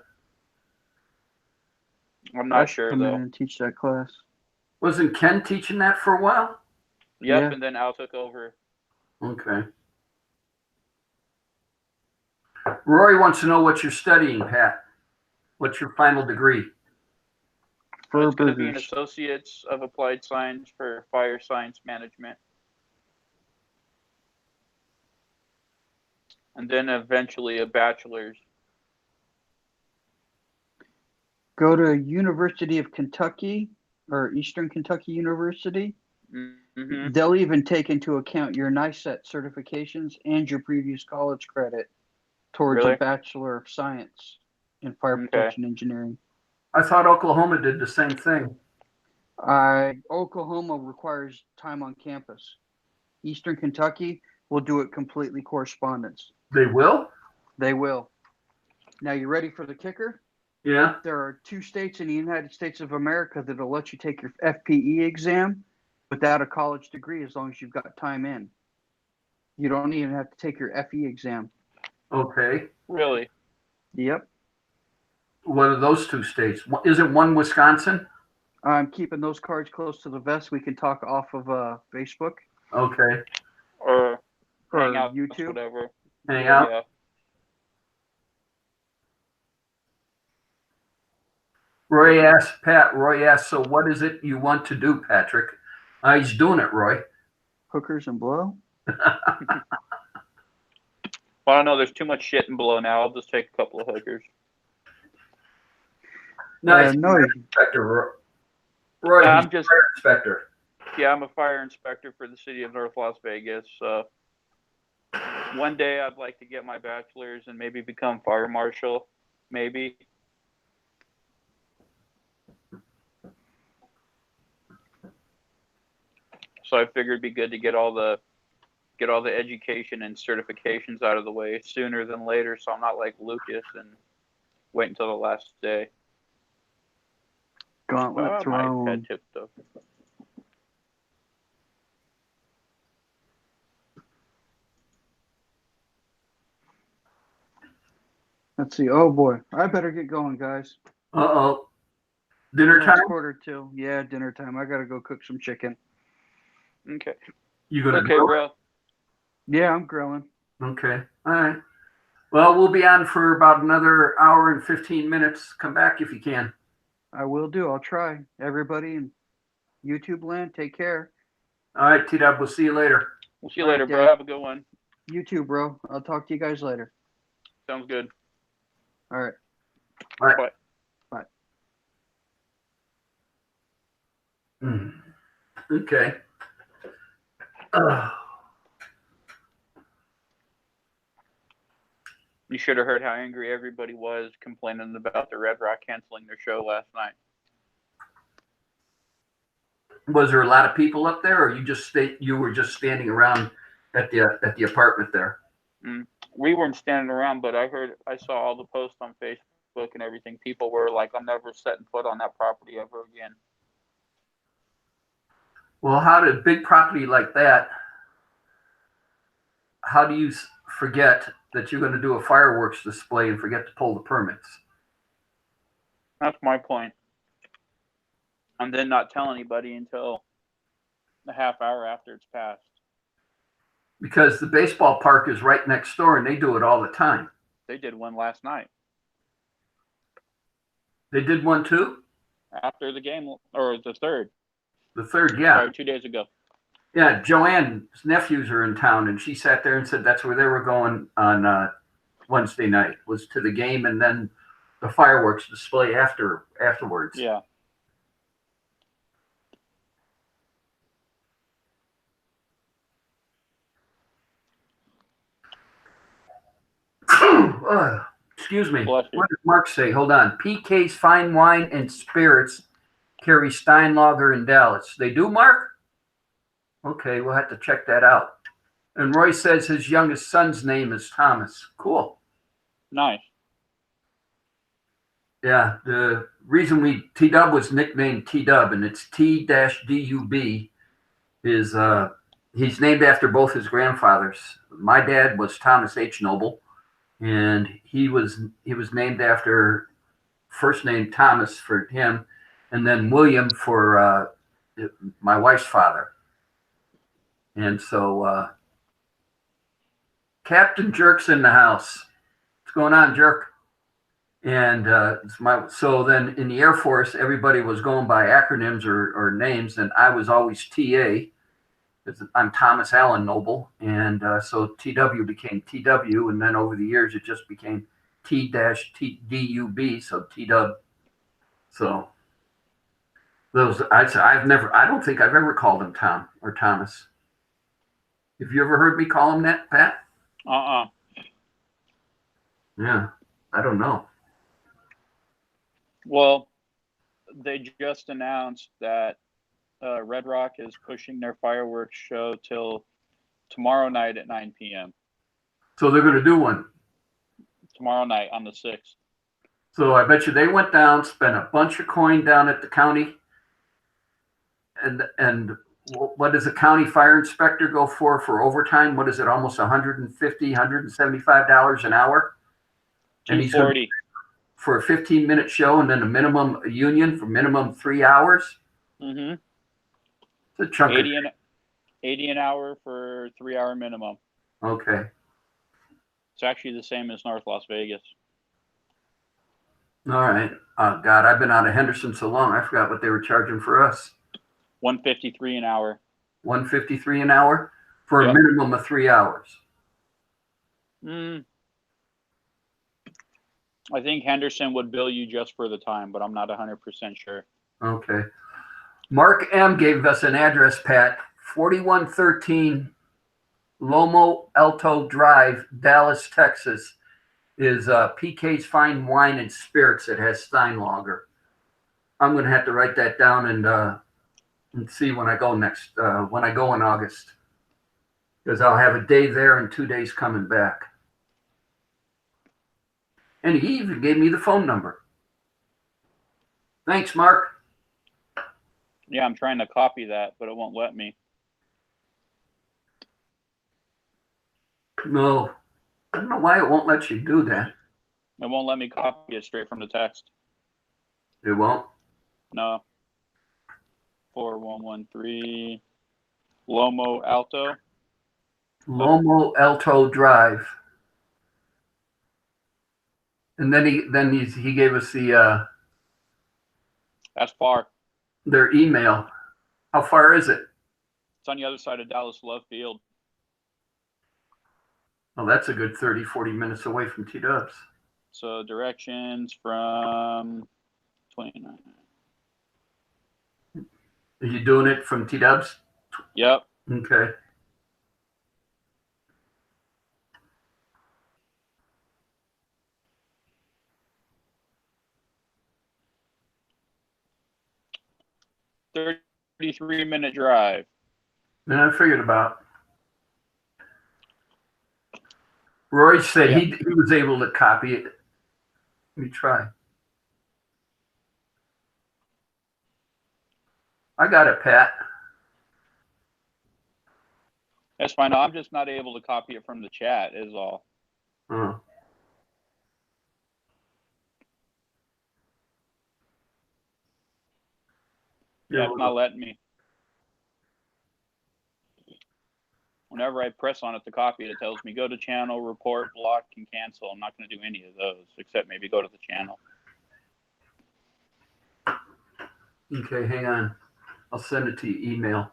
I'm I'll not sure come in though. and teach that class. Wasn't Ken teaching that for a while? Yep, Yeah. and then Al took over. Okay. Rory wants to know what you're studying, Pat. What's your final degree? It's going to be an Burgers. Associates of Applied Science for Fire Science Management. And then eventually a bachelor's. Go to University of Kentucky or Eastern Kentucky University. Mm-hmm. They'll even take into account your NICET certifications and your previous college credit towards Really? a Bachelor of Science in Fire Okay. Protection Engineering. I thought Oklahoma did the same thing. Oklahoma requires time on campus. Eastern Kentucky will do it completely correspondence. They will? They will. Now, you ready for the kicker? Yeah. There are 2 states in the United States of America that will let you take your FPE exam without a college degree as long as you've got time in. You don't even have to take your FE exam. Okay. Really? Yep. What are those 2 states? Isn't one Wisconsin? I'm keeping those cards close to the vest. We can talk off of Facebook Okay. Or or hang out, YouTube. whatever. Hang out. Yeah. Roy asks, so what is it you want to do, Patrick? He's doing it, Roy. Hookers and blow. Well, I don't know. There's too much shit in below now. I'll just take a couple of hookers. Nice. No, Inspector Roy, he's I'm just, fire inspector. yeah, I'm a fire inspector for the city of North Las Vegas. One day I'd like to get my bachelor's and maybe become fire marshal, maybe. So I figured it'd be good to get all the education and certifications out of the way sooner than later, so I'm not like Lucas and wait until the last day. Gauntlet My thrown. head tipped up. Let's see. Oh boy, I better get going, guys. Uh-oh. Dinner It's time? 1:45. Yeah, dinner time. I gotta go cook some chicken. Okay. You gonna Okay, grill it? bro. Yeah, I'm grilling. Okay. All right. Well, we'll be on for about another hour and 15 minutes. Come back if you can. I will do. I'll try. Everybody in YouTube land, take care. All right, T-Dub, we'll see you later. We'll see you All right, later, bro. Dad. Have a good one. You too, bro. I'll talk to you guys later. Sounds good. All right. All right. Bye. Bye. Okay. You should have heard how angry everybody was complaining about the Red Rock canceling their show last night. Was there a lot of people up there, or you were just standing around at the apartment there? We weren't standing around, but I saw all the posts on Facebook and everything. People were like, "I'm never setting foot on that property ever again." Well, how did a big property like that? How do you forget that you're going to do a fireworks display and forget to pull the permits? That's my point. And then not tell anybody until a half hour after it's passed. Because the baseball park is right next door, and they do it all the time. They did one last night They did one too? after the game, or the third. The third, yeah. Sorry, 2 days ago. Yeah, Joanne's nephews are in town, and she sat there and said that's where they were going on Wednesday night, was to the game and then the fireworks display afterwards. Yeah. Excuse me. Bless you. What does Mark say? Hold on. PK's Fine Wine and Spirits carry Steinlager in Dallas. They do, Mark? Okay, we'll have to check that out. And Roy says his youngest son's name is Thomas. Cool. Nice. Yeah, the reason T-Dub was nicknamed T-Dub, and it's T-D-U-B, is he's named after both his grandfathers. My dad was Thomas H. Noble, and he was named after first name Thomas for him, and then William for my wife's father. And so Captain Jerk's in the house. What's going on, Jerk? And so then in the Air Force, everybody was going by acronyms or names, and I was always TA. I'm Thomas Allen Noble, and so TW became TW, and then over the years it just became T-DUB, so TW. So those I don't think I've ever called him Tom or Thomas. Have you ever heard me call him that, Pat? Yeah, I don't know. Well, they just announced that Red Rock is pushing their fireworks show till tomorrow night at 9 p.m. So they're going to do one. Tomorrow night on the 6th. So I bet you they went down, spent a bunch of coin down at the county. And what does a county fire inspector go for overtime? What is it? Almost $150, $175 an hour? And he's going $240. for a 15-minute show, and then a minimum union for minimum 3 hours. Mm-hmm. It's a chunk 80 an hour for 3 hour minimum. Okay. It's actually the same as North Las Vegas. All right. God, I've been out of Henderson so long, I forgot what they were charging for us. $153 an hour. $153 an hour for a Yep. minimum of 3 hours. I think Henderson would bill you just for the time, but I'm not 100% sure. Okay. Mark M. gave us an address, Pat, 4113 Lomo Alto Drive, Dallas, Texas, is PK's Fine Wine and Spirits. It has Steinlager. I'm going to have to write that down and see when I go when I go in August, because I'll have a day there and 2 days coming back. And he even gave me the phone number. Thanks, Mark. Yeah, I'm trying to copy that, but it won't let me. No, I don't know why it won't let you do that. It won't let me copy it straight from the text. It won't. No. 4113 Lomo Alto. Lomo Alto Drive. And then he gave us That's far. their email. How far is it? It's on the other side of Dallas Love Field. Well, that's a good 30, 40 minutes away from T-Dubs. So directions from 29. Are you doing it from T-Dubs? Yep. Okay. Thirty 33-minute drive. Then I figured about. Roy said Yeah. he was able to copy it. Let me try. I got it, Pat. That's fine. I'm just not able to copy it from the chat is all. Oh. Yeah, it's not letting me. Whenever I press on it to copy it, it tells me go to channel, report, block, and cancel. I'm not going to do any of those except maybe go to the channel. Okay, hang on. I'll send it to you email.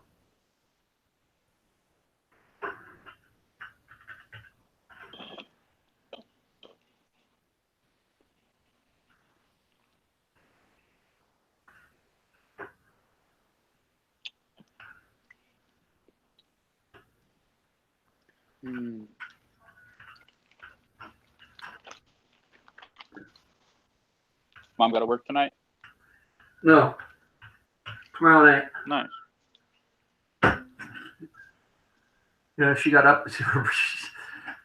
Mom got to work tonight? No. Tomorrow night. Nice. Yeah, she got up.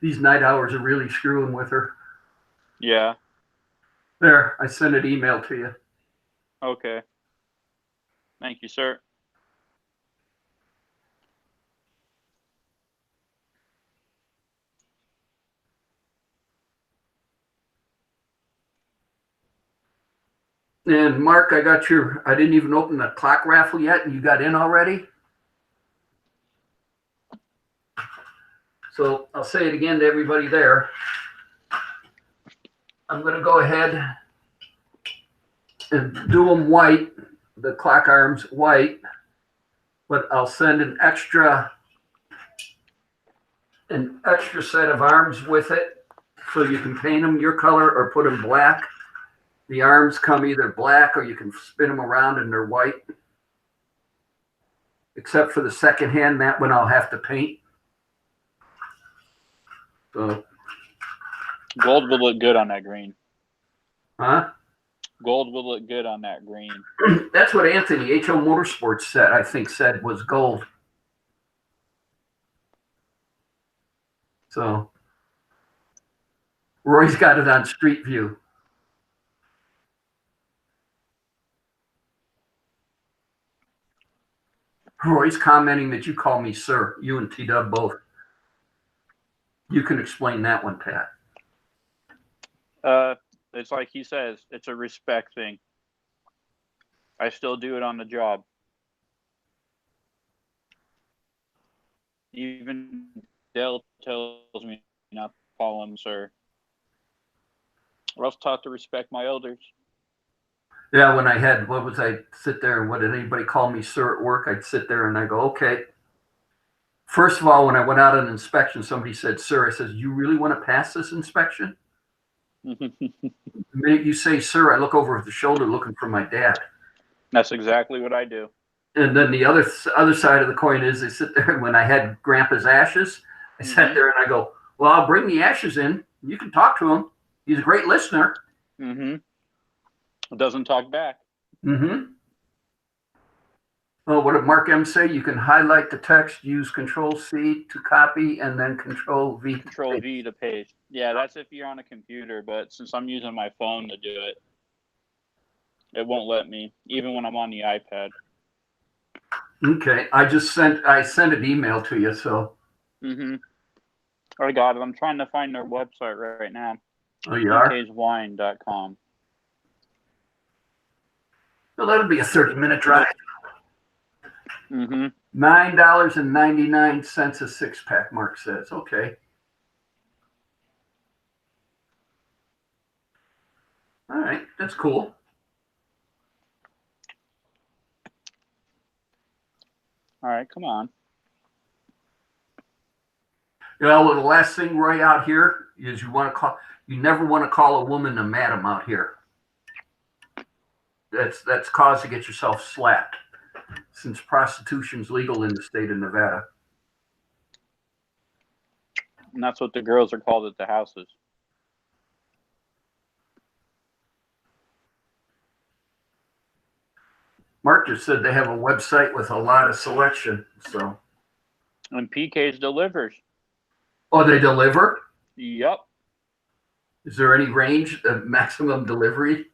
These night hours are really screwing with her. Yeah. There, I sent an email to you. Okay. Thank you, sir. And Mark, I didn't even open the clock raffle yet, and you got in already? So I'll say it again to everybody there. I'm going to go ahead and do them white, the clock arms white, but I'll send an extra set of arms with it, so you can paint them your color or put them black. The arms come either black or you can spin them around and they're white. Except for the second hand, that one I'll have to paint. So, Gold will look good on that green. huh? Gold will look good on that green. That's what Anthony, HO Motorsports said, I think said was gold. So, Roy's got it on Street View. Roy's commenting that you call me sir, you and T-Dub both. You can explain that one, Pat. It's like he says, it's a respect thing. I still do it on the job. Even Dale tells me not to call him sir. We're also taught to respect my elders. Yeah, when I sit there and what did anybody call me sir at work? I'd sit there and I go, okay. First of all, when I went out on inspection, somebody said, sir, I says, you really want to pass this inspection? The minute you say sir, I look over the shoulder looking for my dad. That's exactly what I do. And then the other side of the coin is they sit there, and when I had Grandpa's ashes, I sat there and I go, well, I'll bring the ashes in. You can talk to him. He's a great listener. It doesn't talk back. Well, what did Mark M say? You can highlight the text, use Control-C to copy, and then Control-V. Control-V to paste. Yeah, that's if you're on a computer, but since I'm using my phone to do it, it won't let me, even when I'm on the iPad. Okay, I sent an email to you, so. I got it. I'm trying to find their website right now. Oh, you are? PKsWine.com. Well, that'll be a 30-minute drive. $9.99 a 6-pack, Mark says. Okay. All right, that's cool. All right, come on. Well, the last thing, Roy, out here is you never want to call a woman a madam out here. That's cause to get yourself slapped, since prostitution's legal in the state of Nevada. And that's what the girls are called at the houses. Mark just said they have a website with a lot of selection. So. And PK's delivers. Oh, they deliver? Yep. Is there any range of maximum delivery?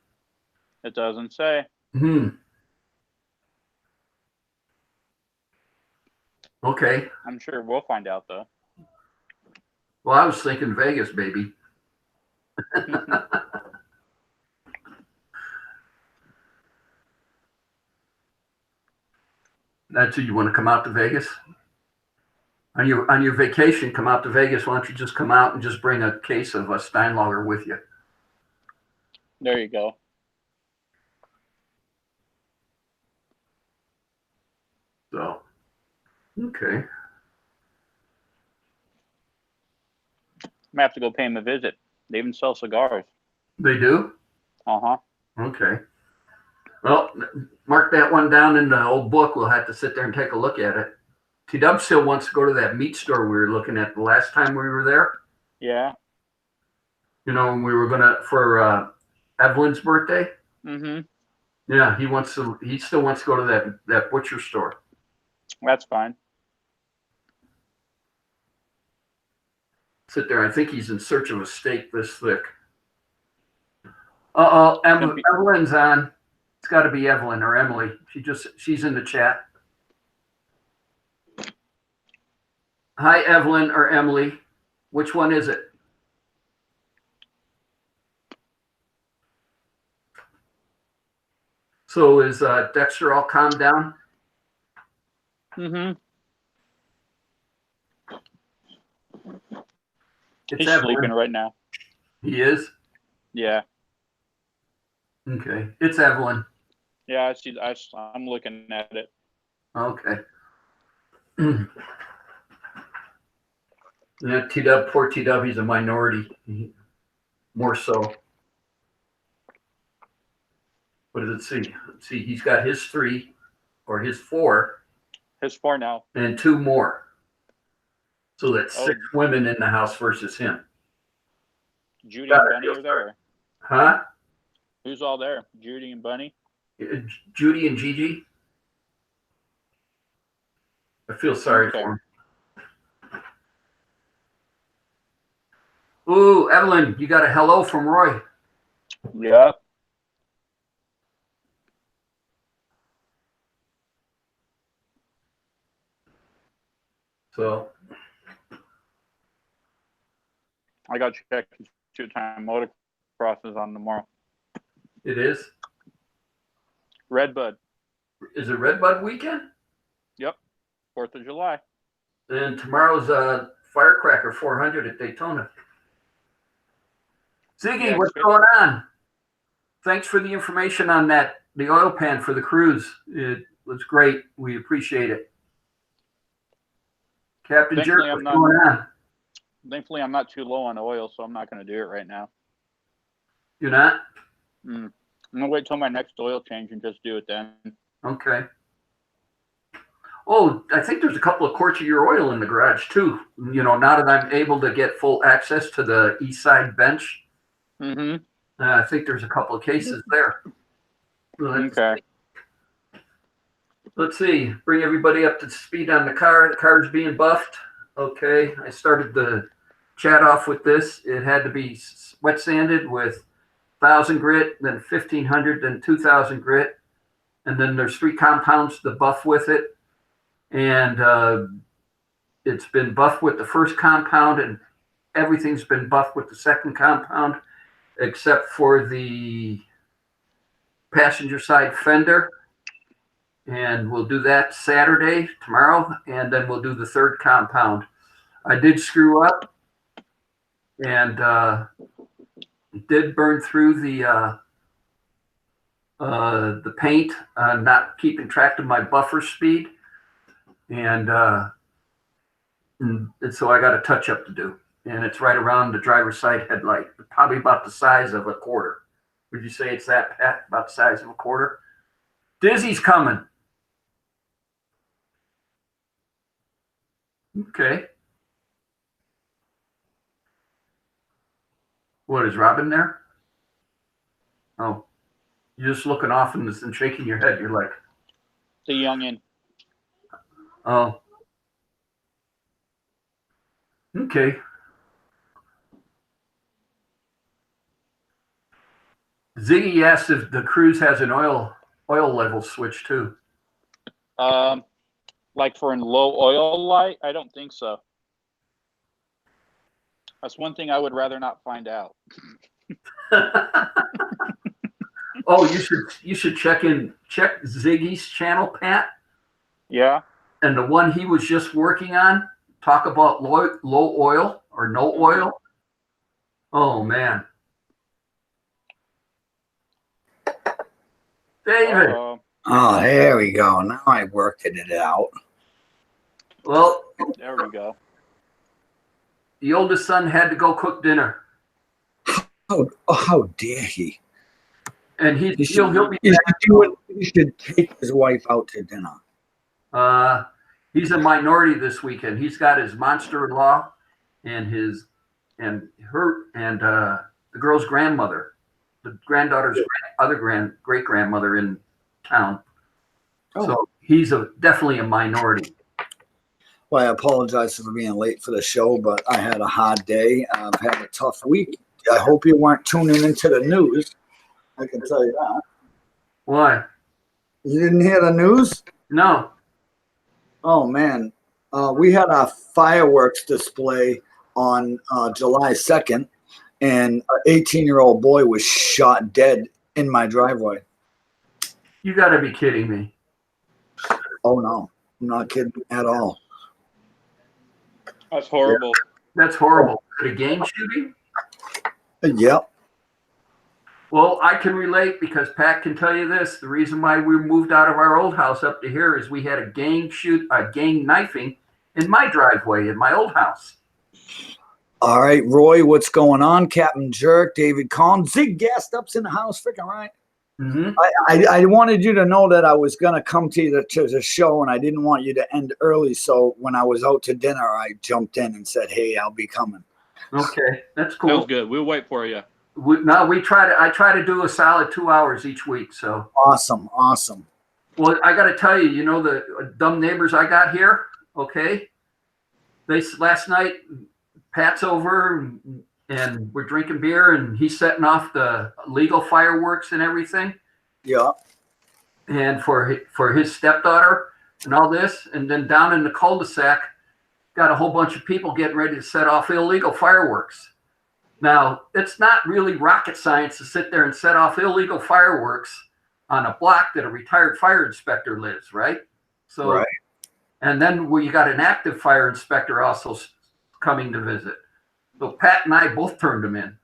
It doesn't say. Okay. I'm sure we'll find out, though. Well, I was thinking Vegas, baby. That's who you want to come out to Vegas? On your vacation, come out to Vegas. Why don't you just come out and just bring a case of a Steinlager with you? There you go. So, okay. I'm gonna have to go pay him a visit. They even sell cigars. They do? Okay. Well, mark that one down in the old book. We'll have to sit there and take a look at it. T-Dub still wants to go to that meat store we were looking at the last time we were there. Yeah. You know, when we were for Evelyn's birthday. Yeah, he still wants to go to that butcher store. That's fine. Sit there. I think he's in search of a steak this thick. Uh-oh, Evelyn's on. It's got to be Evelyn or Emily. She's in the chat. Hi, Evelyn or Emily. Which one is it? So is Dexter all calmed down? He's Evelyn. sleeping right now. He is? Yeah. Okay. It's Evelyn. Yeah, I see. I'm looking at it. Okay. Yeah, poor TW is a minority, more so. What does it see? Let's see, he's got his 3 or his 4 His 4 now. and 2 more. So that's Oh. 6 women in the house versus him. Judy Got and it. Bunny are there. Huh? Who's all there? Judy and Bunny? Judy and Gigi? I feel sorry Okay. for him. Ooh, Evelyn, you got a hello from Roy. Yep. So I got to check his 2-time motocross is on tomorrow. it is. Redbud. Is it Redbud weekend? Yep. 4th of July. And tomorrow's Firecracker 400 at Daytona. Ziggy, Yeah, what's good. going on? Thanks for the information on that, the oil pan for the cruise. It was great. We appreciate it. Captain Jerk, Thankfully, what's going on? Thankfully, I'm not too low on oil, so I'm not going to do it right now. You're not? I'm going to wait till my next oil change and just do it then. Okay. Oh, I think there's a couple of quarts of your oil in the garage too. You know, now that I'm able to get full access to the east side bench, Mm-hmm. I think there's a couple of cases there. Okay. Let's see. Bring everybody up to speed on the car. The car's being buffed. Okay. I started the chat off with this. It had to be wet sanded with 1,000 grit, then 1,500, then 2,000 grit. And then there's 3 compounds to buff with it. And it's been buffed with the first compound, and everything's been buffed with the second compound, except for the passenger side fender. And we'll do that Saturday, tomorrow, and then we'll do the third compound. I did screw up and did burn through the paint, not keeping track of my buffer speed. And so I got a touch up to do. And it's right around the driver's side headlight, probably about the size of a quarter. Would you say it's that, Pat? About the size of a quarter? Dizzy's coming. Okay. What, is Robin there? Oh, you're just looking off and shaking your head. You're like, The youngin. oh. Okay. Ziggy asked if the cruise has an oil level switch too. Like for in low oil light, I don't think so. That's one thing I would rather not find out. Oh, you should check Ziggy's channel, Pat. Yeah. And the one he was just working on, talk about low oil or no oil. Oh man. David. Oh, there we go. Now I worked it out. Well, There we go. the oldest son had to go cook dinner. Oh, how dare he? And he'll be You back. should take his wife out to dinner. He's a minority this weekend. He's got his monster-in-law and the girl's grandmother, the granddaughter's great grandmother in town. Oh. So he's definitely a minority. Well, I apologize for being late for the show, but I had a hard day. I've had a tough week. I hope you weren't tuning into the news. I can tell you that. Why? You didn't hear the news? No. Oh, man. We had a fireworks display on July 2nd, and an 18-year-old boy was shot dead in my driveway. You got to be kidding me. Oh, no. I'm not kidding at all. That's horrible. That's horrible. A game shooting? Yep. Well, I can relate because Pat can tell you this. The reason why we moved out of our old house up to here is we had a gang knifing in my driveway in my old house. All right, Roy, what's going on? Captain Jerk, David Collins, Zig Gassed Up's in the house, freaking right. Mm-hmm. I wanted you to know that I was going to come to the show and I didn't want you to end early. So when I was out to dinner, I jumped in and said, hey, I'll be coming. Okay, that's cool. Sounds good. We'll wait for you. I try to do a solid 2 hours each week. So Awesome. well, I got to tell you, you know, the dumb neighbors I got here. Okay, last night Pat's over and we're drinking beer and he's setting off the illegal fireworks and everything. Yeah. And for his stepdaughter and all this, and then down in the cul-de-sac, got a whole bunch of people getting ready to set off illegal fireworks. Now, it's not really rocket science to sit there and set off illegal fireworks on a block that a retired fire inspector lives, right? So, Right. And then you got an active fire inspector also coming to visit. So Pat and I both turned him in.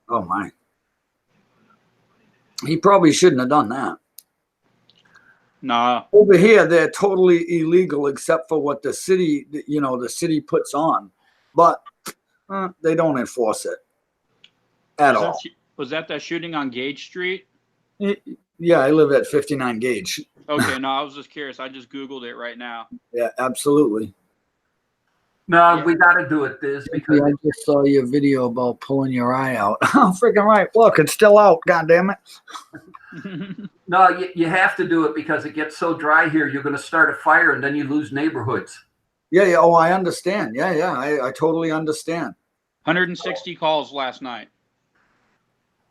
Oh, my. He probably shouldn't have done that. Nah. Over here, they're totally illegal except for what the city puts on. But they don't enforce it at all. Was that shooting on Gage Street? Yeah, I live at 59 Gage. Okay, no, I was just curious. I just Googled it right now. Yeah, absolutely. No, we got to do it, Diz, because I just saw your video about pulling your eye out. I'm freaking right. Look, it's still out. God damn it. no, you have to do it because it gets so dry here. You're going to start a fire and then you lose neighborhoods. Yeah. Oh, I understand. Yeah. I totally understand. 160 calls last night.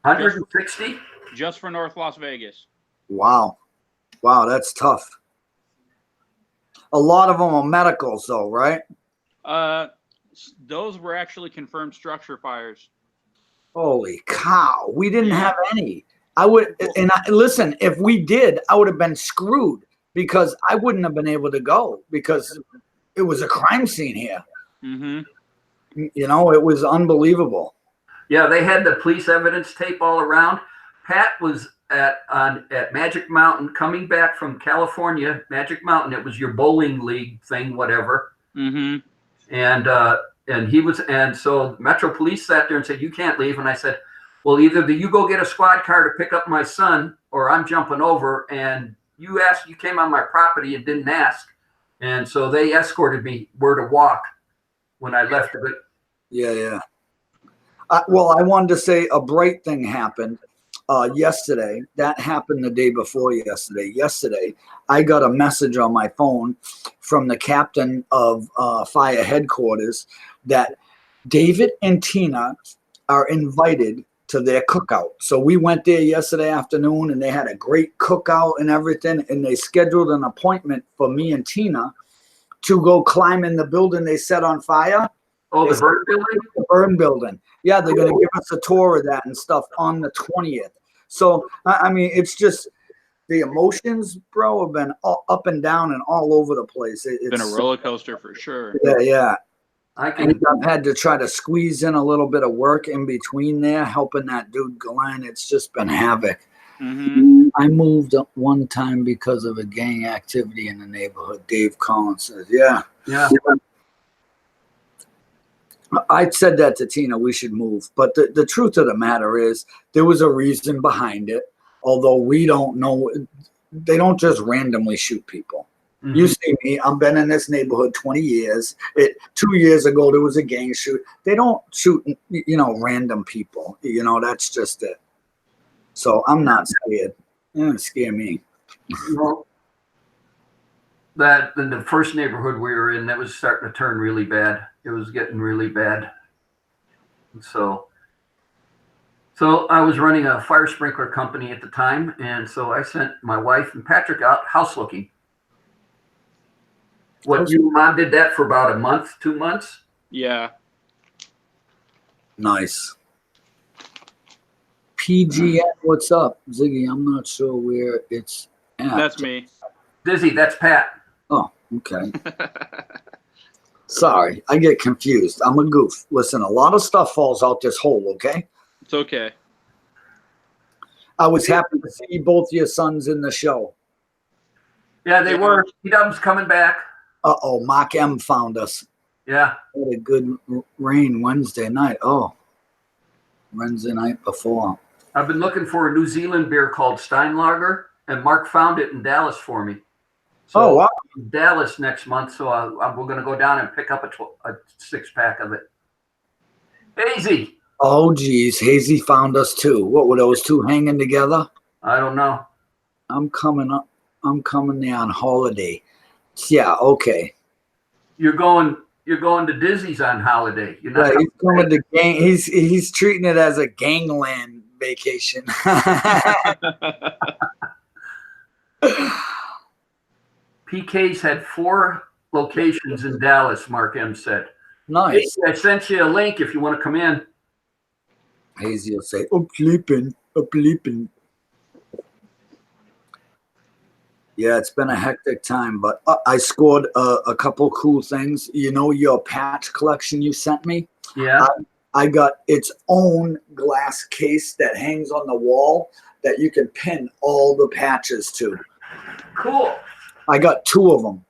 160? Just for North Las Vegas. Wow, that's tough. A lot of them are medicals, though, right? Those were actually confirmed structure fires. Holy cow! We didn't have any. Listen. If we did, I would have been screwed because I wouldn't have been able to go because it was a crime scene here. Mm-hmm. You know, it was unbelievable. Yeah, they had the police evidence tape all around. Pat was at Magic Mountain coming back from California. Magic Mountain. It was your bowling league thing, whatever. Mm-hmm. And so Metro Police sat there and said, you can't leave. And I said, well, either you go get a squad car to pick up my son or I'm jumping over. And you came on my property and didn't ask. And so they escorted me where to walk when I left a bit. Yeah. Well, I wanted to say a bright thing happened yesterday. That happened the day before yesterday. Yesterday, I got a message on my phone from the captain of fire headquarters that David and Tina are invited to their cookout. So we went there yesterday afternoon and they had a great cookout and everything. And they scheduled an appointment for me and Tina to go climb in the building they set on fire. Oh, the burn building? The burn building. Yeah, they're going to give us a tour of that and stuff on the 20th. So, I mean, it's just the emotions, bro, have been up and down and all over the place. It's been a roller coaster for sure. Yeah. I've had to try to squeeze in a little bit of work in between there, helping that dude Glenn. It's just been havoc. Mm-hmm. I moved up one time because of a gang activity in the neighborhood. Dave Collins says, yeah. I said that to Tina, we should move. But the truth of the matter is there was a reason behind it, although we don't know. They don't just randomly shoot people. Mm-hmm. You see me, I've been in this neighborhood 20 years. 2 years ago, there was a gang shoot. They don't shoot, random people. That's just it. So I'm not scared. It doesn't scare me. Well, that in the first neighborhood we were in, that was starting to turn really bad. It was getting really bad. So I was running a fire sprinkler company at the time, and so I sent my wife and Patrick out house looking. Your mom did that for about a month, 2 months? Yeah. Nice. PGN, what's up? Ziggy, I'm not sure where it's at. That's me. Dizzy, that's Pat. Oh, okay. Sorry, I get confused. I'm a goof. Listen, a lot of stuff falls out this hole, okay? It's okay. I was happy to see both your sons in the show. Yeah, they were. T-Dub's coming back. Uh-oh, Mark M found us. Yeah. Had a good rain Wednesday night. Oh, Wednesday night before. I've been looking for a New Zealand beer called Steinlager, and Mark found it in Dallas for me. So Oh, wow. I'm in Dallas next month, so we're going to go down and pick up a 6-pack of it. Hazy. Oh, geez. Hazy found us too. What were those two hanging together? I don't know. I'm coming up. I'm coming there on holiday. Yeah, okay. You're going to Dizzy's on holiday. You're not Right, he's coming to gang. He's treating it as a gangland vacation. PK's had 4 locations in Dallas, Mark M said. Nice. I sent you a link if you want to come in. Hazy will say, I'm sleeping. I'm sleeping. Yeah, it's been a hectic time, but I scored a couple cool things. You know your patch collection you sent me? Yeah. I got its own glass case that hangs on the wall that you can pin all the patches to. Cool. I got 2 of them.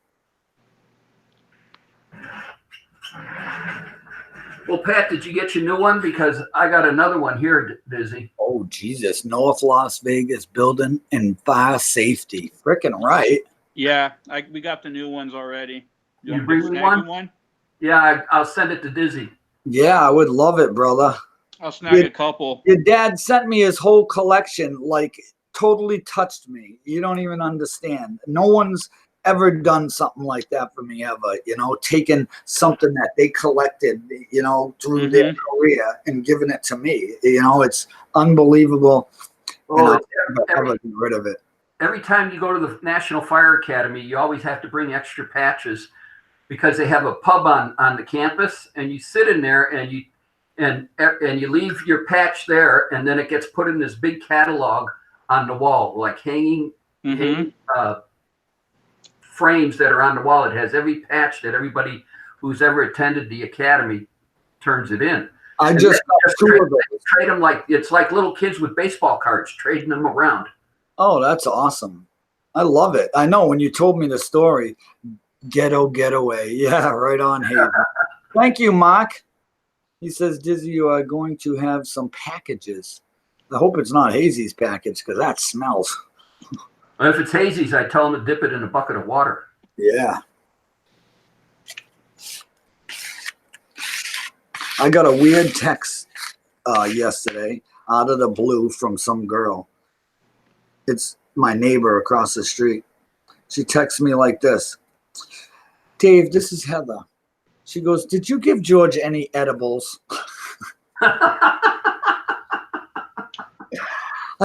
Well, Pat, did you get your new one? Because I got another one here, Dizzy. Oh, Jesus. North Las Vegas building and fire safety. Freaking right. Yeah, we got the new ones already. You want me to bring me snag one? you Yeah, I'll send it to Dizzy. Yeah, I would love it, brother. I'll snag a couple. Your dad sent me his whole collection, like totally touched me. You don't even understand. No one's ever done something like that for me ever, taking something that they collected, through their career and giving it to me. It's unbelievable. Oh, And I'll never get rid of it. every time you go to the National Fire Academy, you always have to bring extra patches because they have a pub on the campus, and you sit in there and you leave your patch there, and then it gets put in this big catalog on the wall, like hanging frames that are on the wall. It has every patch that everybody who's ever attended the academy turns it in. I And just then got 2 of those. trade them like it's like little kids with baseball cards, trading them around. Oh, that's awesome. I love it. I know when you told me the story, ghetto getaway. Yeah, right on, Hayden. Thank you, Mark. He says, Dizzy, you are going to have some packages. I hope it's not Hazy's package because that smells. Well, if it's Hazy's, I tell them to dip it in a bucket of water. Yeah. I got a weird text yesterday out of the blue from some girl. It's my neighbor across the street. She texts me like this. Dave, this is Heather. She goes, did you give George any edibles? I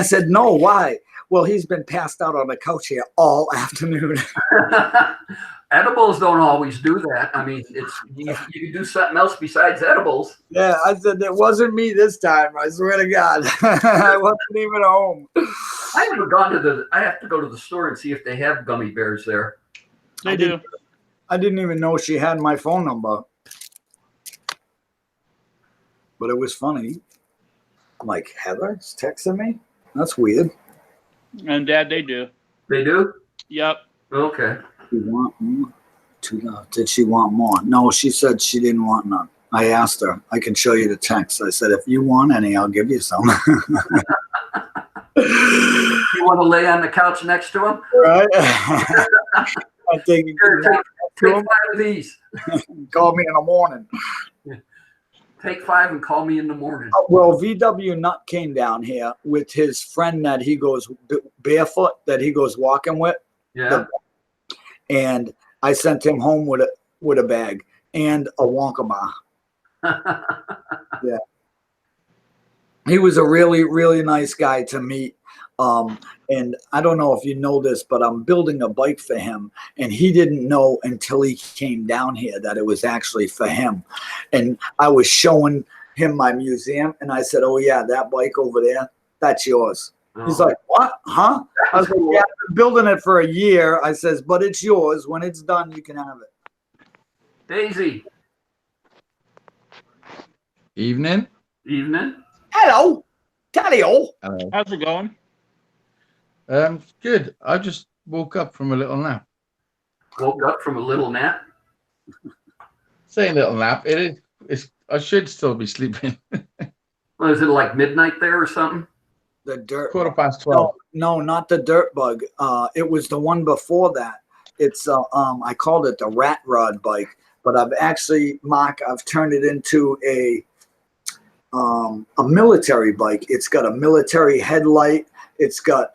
said, no, why? Well, he's been passed out on the couch here all afternoon. Edibles don't always do that. I mean, you can do something else besides edibles. Yeah, I said, it wasn't me this time. I swear to God. I wasn't even home. I have to go to the store and see if they have gummy bears there. They do. I didn't even know she had my phone number. But it was funny. I'm like, Heather's texting me? That's weird. And Dad, they do. They do? Yep. Okay. You want more? Did she want more? No, she said she didn't want none. I asked her. I can show you the text. I said, if you want any, I'll give you some. You want to lay on the couch next to him? Right? I think you Here, can take 5 of these. call me in the morning. Take 5 and call me in the morning. Well, VW Nut came down here with his friend that he goes barefoot, that he goes walking with. Yeah. And I sent him home with a bag and a Wonka bar. Yeah. He was a really, really nice guy to meet. And I don't know if you know this, but I'm building a bike for him. And he didn't know until he came down here that it was actually for him. And I was showing him my museum. And I said, oh, yeah, that bike over there, that's yours. He's like, what? Huh? I was like, yeah, I've been building it for a year. I says, but it's yours. When it's done, you can have it. Daisy. Evening. Evening. Hello. Daddy-o. How's it going? Good. I just woke up from a little nap. Woke up from a little nap. Say little nap. I should still be sleeping. Well, is it like midnight there or something? The dirt. 12:15. No, not the dirt bug. It was the one before that. It's I called it the rat rod bike, but I've actually, Mark, I've turned it into a military bike. It's got a military headlight. It's got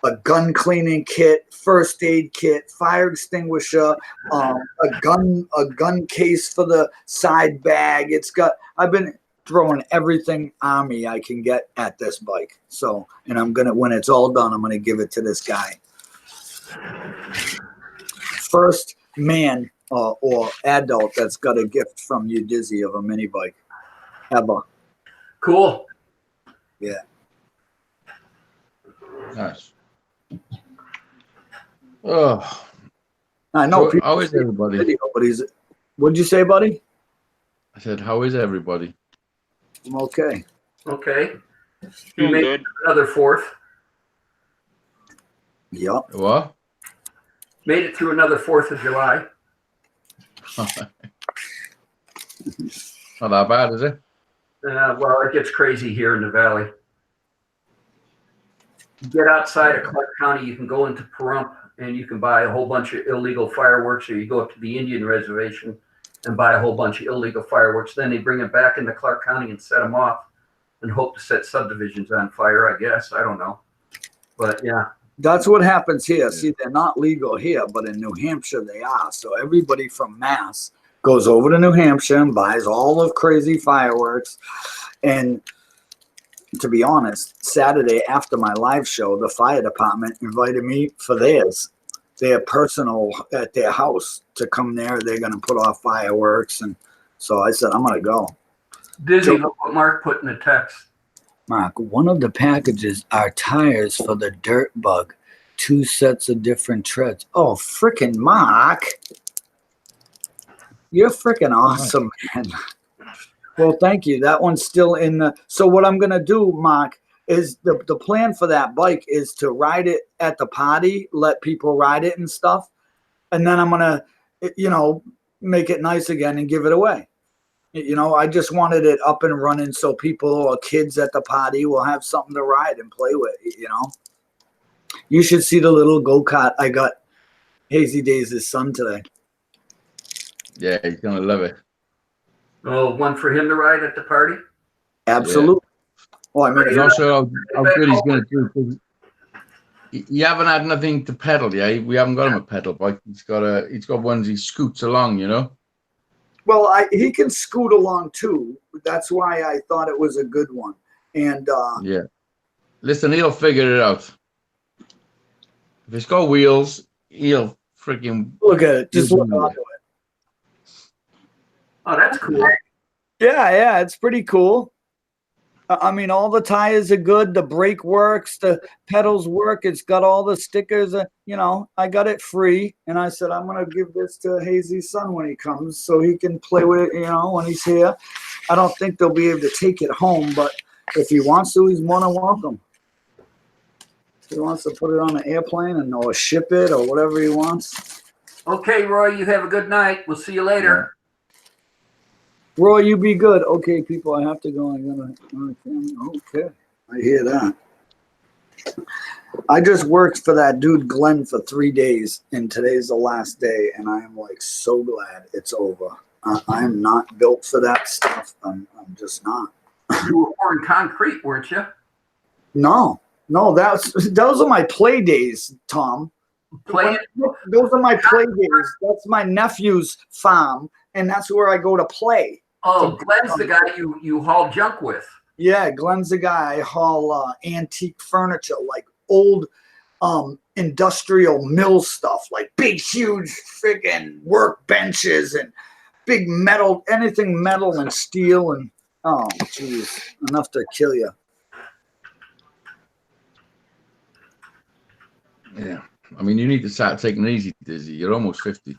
a gun cleaning kit, first aid kit, fire extinguisher, a gun case for the side bag. I've been throwing everything army I can get at this bike. So, and when it's all done, I'm gonna give it to this guy. First man or adult that's got a gift from you, Dizzy, of a mini bike ever. Cool. Yeah. Nice. Oh, I know. so people how is see the everybody? video, but what'd you say, buddy? I said, how is everybody? I'm okay. Okay. You Doing made good. another fourth. Yep. What? Made it through another 4th of July. Not that bad, is it? Well, it gets crazy here in the valley. You get outside of Clark County, you can go into Pahrump and you can buy a whole bunch of illegal fireworks, or you go up to the Indian reservation and buy a whole bunch of illegal fireworks. Then they bring them back into Clark County and set them off and hope to set subdivisions on fire, I guess. I don't know. But yeah. That's what happens here. See, they're not legal here, but in New Hampshire they are. So everybody from Mass goes over to New Hampshire and buys all of crazy fireworks. And to be honest, Saturday after my live show, the fire department invited me for theirs. Their personal at their house to come there. They're going to put off fireworks. And so I said, I'm going to go. Dizzy, look what Mark put in the text. Mark, one of the packages are tires for the dirt bug. 2 sets of different treads. Oh, freaking Mark. You're freaking awesome, man. Well, thank you. That one's still in the... So what I'm going to do, Mark, is the plan for that bike is to ride it at the party, let people ride it and stuff. And then I'm going to, make it nice again and give it away. I just wanted it up and running so people or kids at the party will have something to ride and play with, You should see the little go-kart I got Hazy Days' son today. Yeah, he's gonna love it. Oh, one for him to ride at the party? Absolutely. Well, I mean, I'm not sure how good he's gonna do. 'Cause you haven't had nothing to pedal, yeah. We haven't got him a pedal bike. He's got ones he scoots along, well, he can scoot along too. That's why I thought it was a good one. And Yeah. Listen, he'll figure it out. If it's got wheels, he'll freaking. look at it. Just look onto it. Oh, that's cool. Yeah, it's pretty cool. I mean, all the tires are good. The brake works. The pedals work. It's got all the stickers. I got it free. And I said, I'm going to give this to Hazy's son when he comes so he can play with it, when he's here. I don't think they'll be able to take it home, but if he wants to, he's more than welcome. If he wants to put it on an airplane or ship it or whatever he wants. Okay, Roy, you have a good night. We'll see you later. Roy, you be good. Okay, people, I have to go. Okay, I hear that. I just worked for that dude Glenn for 3 days, and today's the last day, and I am so glad it's over. I am not built for that stuff. I'm just not. You were pouring concrete, weren't you? No, those are my play days, Tom. Playing? Those are my play days. That's my nephew's farm, and that's where I go to play. Oh, Glenn's the guy you haul junk with. Yeah, Glenn's the guy. I haul antique furniture, like old industrial mill stuff, like big, huge freaking work benches and big metal, anything metal and steel and oh, geez, enough to kill you. Yeah. I mean, you need to start taking it easy, Dizzy. You're almost 50.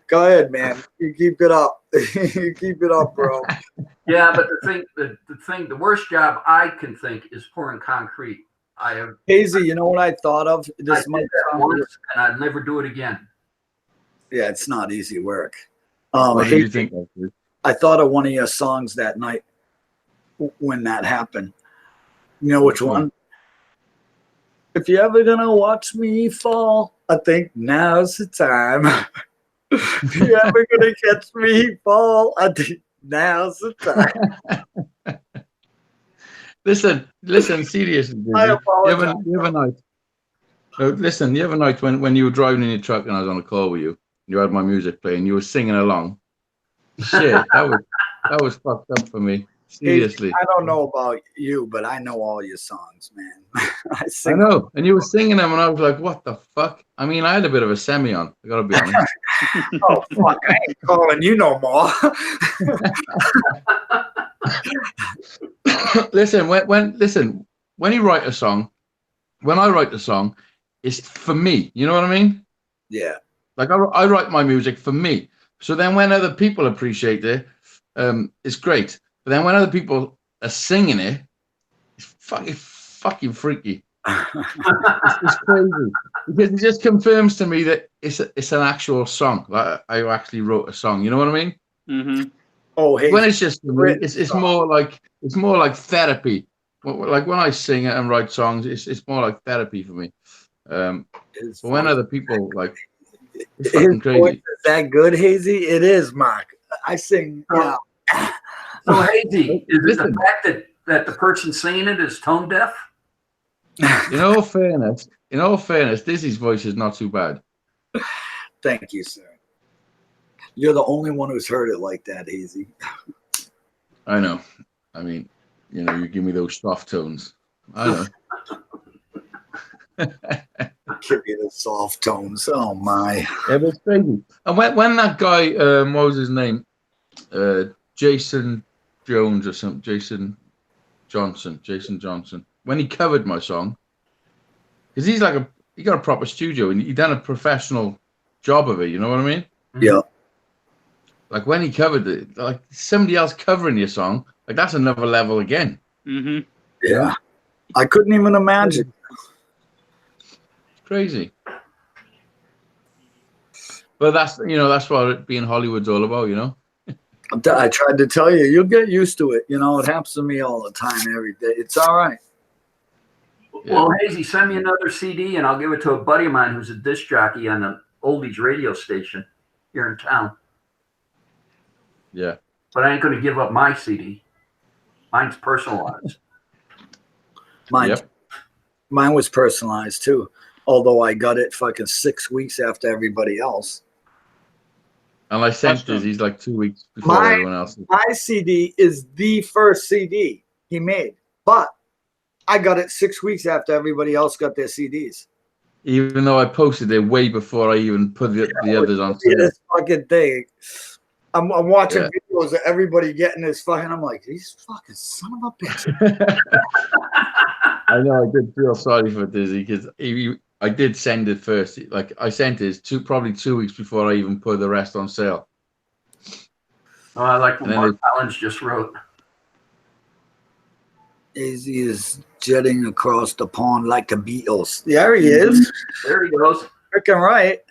Go ahead, man. You keep it up. You keep it up, bro. Yeah, but the worst job I can think is pouring concrete. I have Hazy, you know what I thought of? I This did might that sound once, and I'd never do it again. yeah, it's not easy work. What did you Hazy, think of it? I thought of one of your songs that night when that happened. You know which Which one? one? If you're ever gonna watch me fall, I think now's the time. If you're ever gonna catch me fall, I think now's the time. Listen, seriously, Dizzy. I The apologize. other night. No, listen, the other night when you were driving in your truck and I was on a call with you, you had my music playing, you were singing along. Shit, that was fucked up for me. Seriously. I don't know about you, but I know all your songs, man. I I sing. know. And you were singing them and I was like, what the fuck? I mean, I had a bit of a semi on, I gotta be honest. Oh fuck! I ain't calling you no more. Listen, when you write a song, when I write the song, it's for me. You know what I mean? Yeah. Like I write my music for me. So then when other people appreciate it, it's great. But then when other people are singing it, it's fucking freaky. It's crazy because it just confirms to me that it's an actual song. Like I actually wrote a song. You know what I mean? Mm-hmm. Oh, hey. When it's just it's more like therapy. Like when I sing it and write songs, it's more like therapy for me. But when other people like, it's fucking His voice crazy. is that good, Hazy? It is, Mark. I sing. Yeah. So Hazy, is it the Listen. fact that the person saying it is tone deaf? In all fairness, Dizzy's voice is not too bad. Thank you, sir. You're the only one who's heard it like that, Hazy. I know. I mean, you know, you give me those soft tones. I know. Give you the soft tones. Oh my. Yeah, but it's crazy. And when that guy, what was his name? Jason Jones or something. Jason Johnson. When he covered my song, because he got a proper studio and he done a professional job of it. You know what I mean? Yeah. Like when he covered it, like somebody else covering your song, like that's another level again. Mm-hmm. Yeah. I couldn't even imagine. It's crazy. But that's what being Hollywood's all about, you know? I tried to tell you, you'll get used to it. You know, it happens to me all the time, every day. It's all right. Yeah. Well, Hazy, send me another CD and I'll give it to a buddy of mine who's a disc jockey on an oldies radio station here in town. Yeah. But I ain't going to give up my CD. Mine's personalized. Mine was personalized too, although I got it fucking 6 weeks after everybody else. And I sent Custom. Dizzy's like 2 weeks before everyone else. My CD is the first CD he made, but I got it 6 weeks after everybody else got their CDs. Even though I posted it way before I even put the others on sale. This fucking thing. I'm watching Yeah. videos of everybody getting this fucking. I'm like, these fucking son of a bitch. I know I did feel sorry for Dizzy because I did send it first. Like I sent it probably 2 weeks before I even put the rest on sale. Oh, I like what And then Mark Collins just wrote. Izzy is jetting across the pond like the Beatles. There he is. There he goes. Freaking right.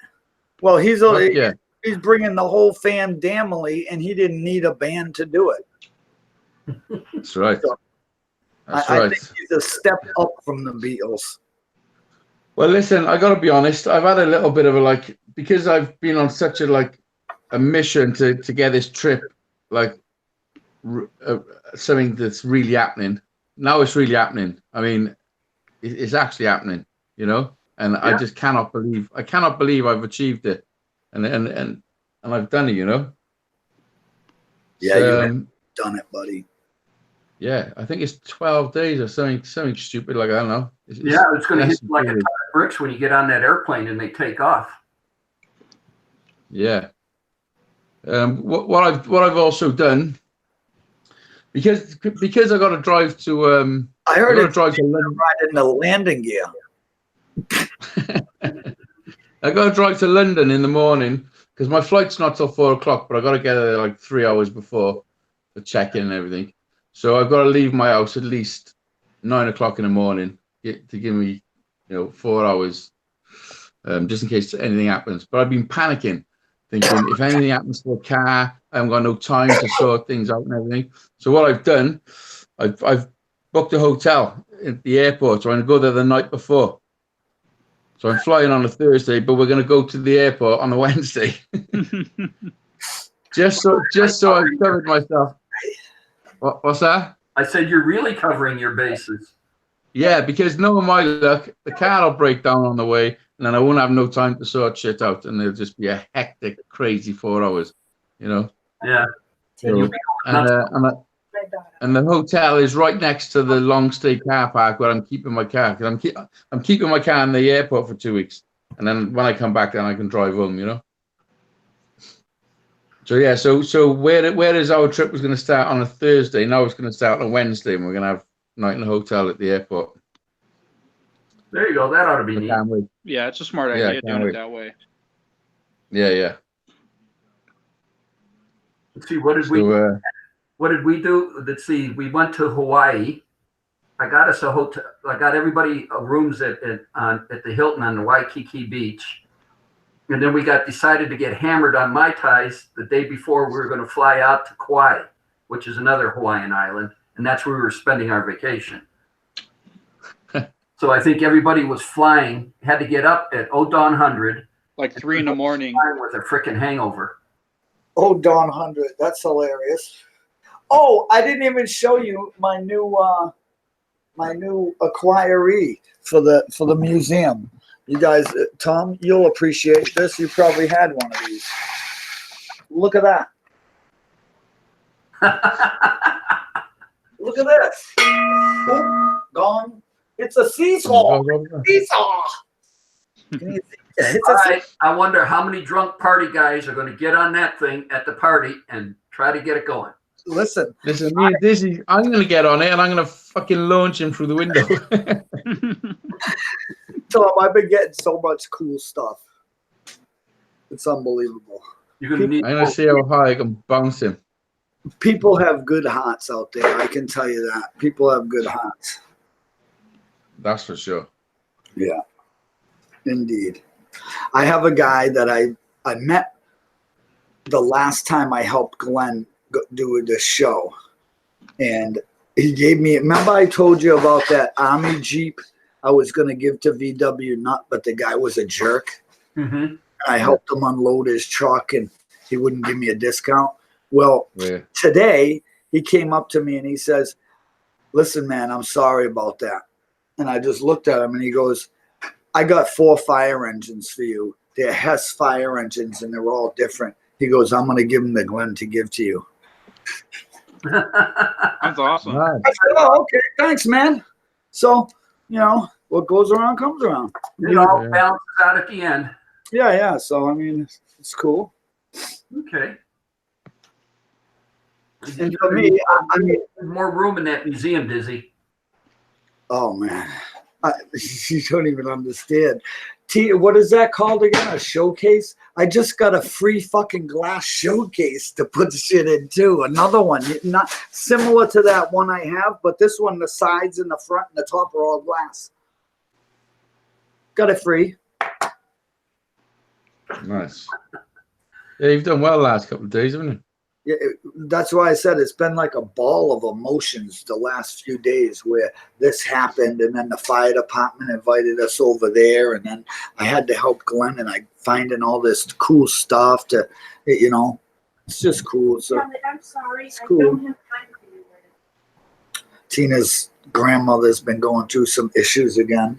Well, he's Yeah. he's bringing the whole fam family, and he didn't need a band to do it. That's right. That's I right. think he's a step up from the Beatles. Well, listen, I got to be honest. I've had a little bit of a because I've been on such a mission to get this trip, something that's really happening. Now it's really happening. I mean, it's actually happening, you know. And I just cannot believe I've achieved it, and I've done it, you know. Yeah, you have done it, buddy. Yeah, I think it's 12 days or something stupid. Like, I don't know. It's It's going to hit less you like a than ton of bricks when you get on that airplane and they take off. Yeah. What I've also done, because I got to drive to I heard I got to it's drive to London. right in the landing gear. I got to drive to London in the morning because my flight's not till 4 o'clock, but I got to get there like 3 hours before for check-in and everything. So I've got to leave my house at least 9 o'clock in the morning to give me, 4 hours, just in case anything happens. But I've been panicking, thinking if anything happens to the car, I haven't got no time to sort things out and everything. So what I've done, I've booked a hotel at the airport. So I'm going to go there the night before. So I'm flying on a Thursday, but we're going to go to the airport on a Wednesday. just so I've covered myself. What's that? I said you're really covering your bases. Yeah, because knowing my luck, the car will break down on the way, and then I won't have no time to sort shit out, and it'll just be a hectic, crazy 4 hours, Yeah. So, and the hotel is right next to the long stay car park where I'm keeping my car. Because I'm keeping my car in the airport for 2 weeks, and then when I come back, then I can drive home. So yeah, so where is our trip was going to start on a Thursday? Now it's going to start on a Wednesday, and we're going to have a night in a hotel at the airport. There you go. That ought to be I neat. can't wait. Yeah, it's a smart Yeah, idea can't doing wait. it that way. Yeah. Let's see, what did we do? Let's see, we went to Hawaii. I got us a hotel. I got everybody rooms at the Hilton on the Waikiki Beach. And then we decided to get hammered on Mai Tais the day before we were going to fly out to Kauai, which is another Hawaiian island. And that's where we were spending our vacation. So I think everybody was flying, had to get up at dawn 100. Like 3 a.m. With a freaking hangover. Oh, Dawn 100. That's hilarious. Oh, I didn't even show you my new acquiree for the museum. You guys, Tom, you'll appreciate this. You probably had one of these. Look at that. Look at this. Boom, gone. It's a seesaw. Seesaw. Can you see? It's All right. I wonder how many drunk party guys are going to get on that thing at the party and try to get it going. Listen, Listen, me and Dizzy, I'm going to get on it and I'm going to fucking launch him through the window. Tom, I've been getting so much cool stuff. It's unbelievable. You're going to need. I'm going to see how high I can bounce him. People have good hearts out there. I can tell you that. People have good hearts. That's for sure. Yeah, indeed. I have a guy that I met the last time I helped Glenn do this show. And he gave me, remember I told you about that Army Jeep I was going to give to VW Nut, but the guy was a jerk. Mm-hmm. I helped him unload his truck and he wouldn't give me a discount. Well, Yeah. today he came up to me and he says, listen, man, I'm sorry about that. And I just looked at him and he goes, I got 4 fire engines for you. They're Hess fire engines and they're all different. He goes, I'm going to give them to Glenn to give to you. That's awesome. Nice. I said, oh, okay, thanks, man. So, what goes around comes around. It all Yeah. balances out at the end. Yeah. So, I mean, it's cool. Okay. And for me, I mean, There's more room in that museum, Dizzy. oh, man. You don't even understand. What is that called again? A showcase? I just got a free fucking glass showcase to put shit in too. Another one, not similar to that one I have, but this one, the sides and the front and the top are all glass. Got it free. Nice. Yeah, you've done well the last couple of days, haven't you? Yeah, that's why I said it's been like a ball of emotions the last few days where this happened and then the fire department invited us over there and then I had to help Glenn and I finding all this cool stuff to, it's just cool. So I'm sorry. It's cool. I don't have time for you. Tina's grandmother's been going through some issues again.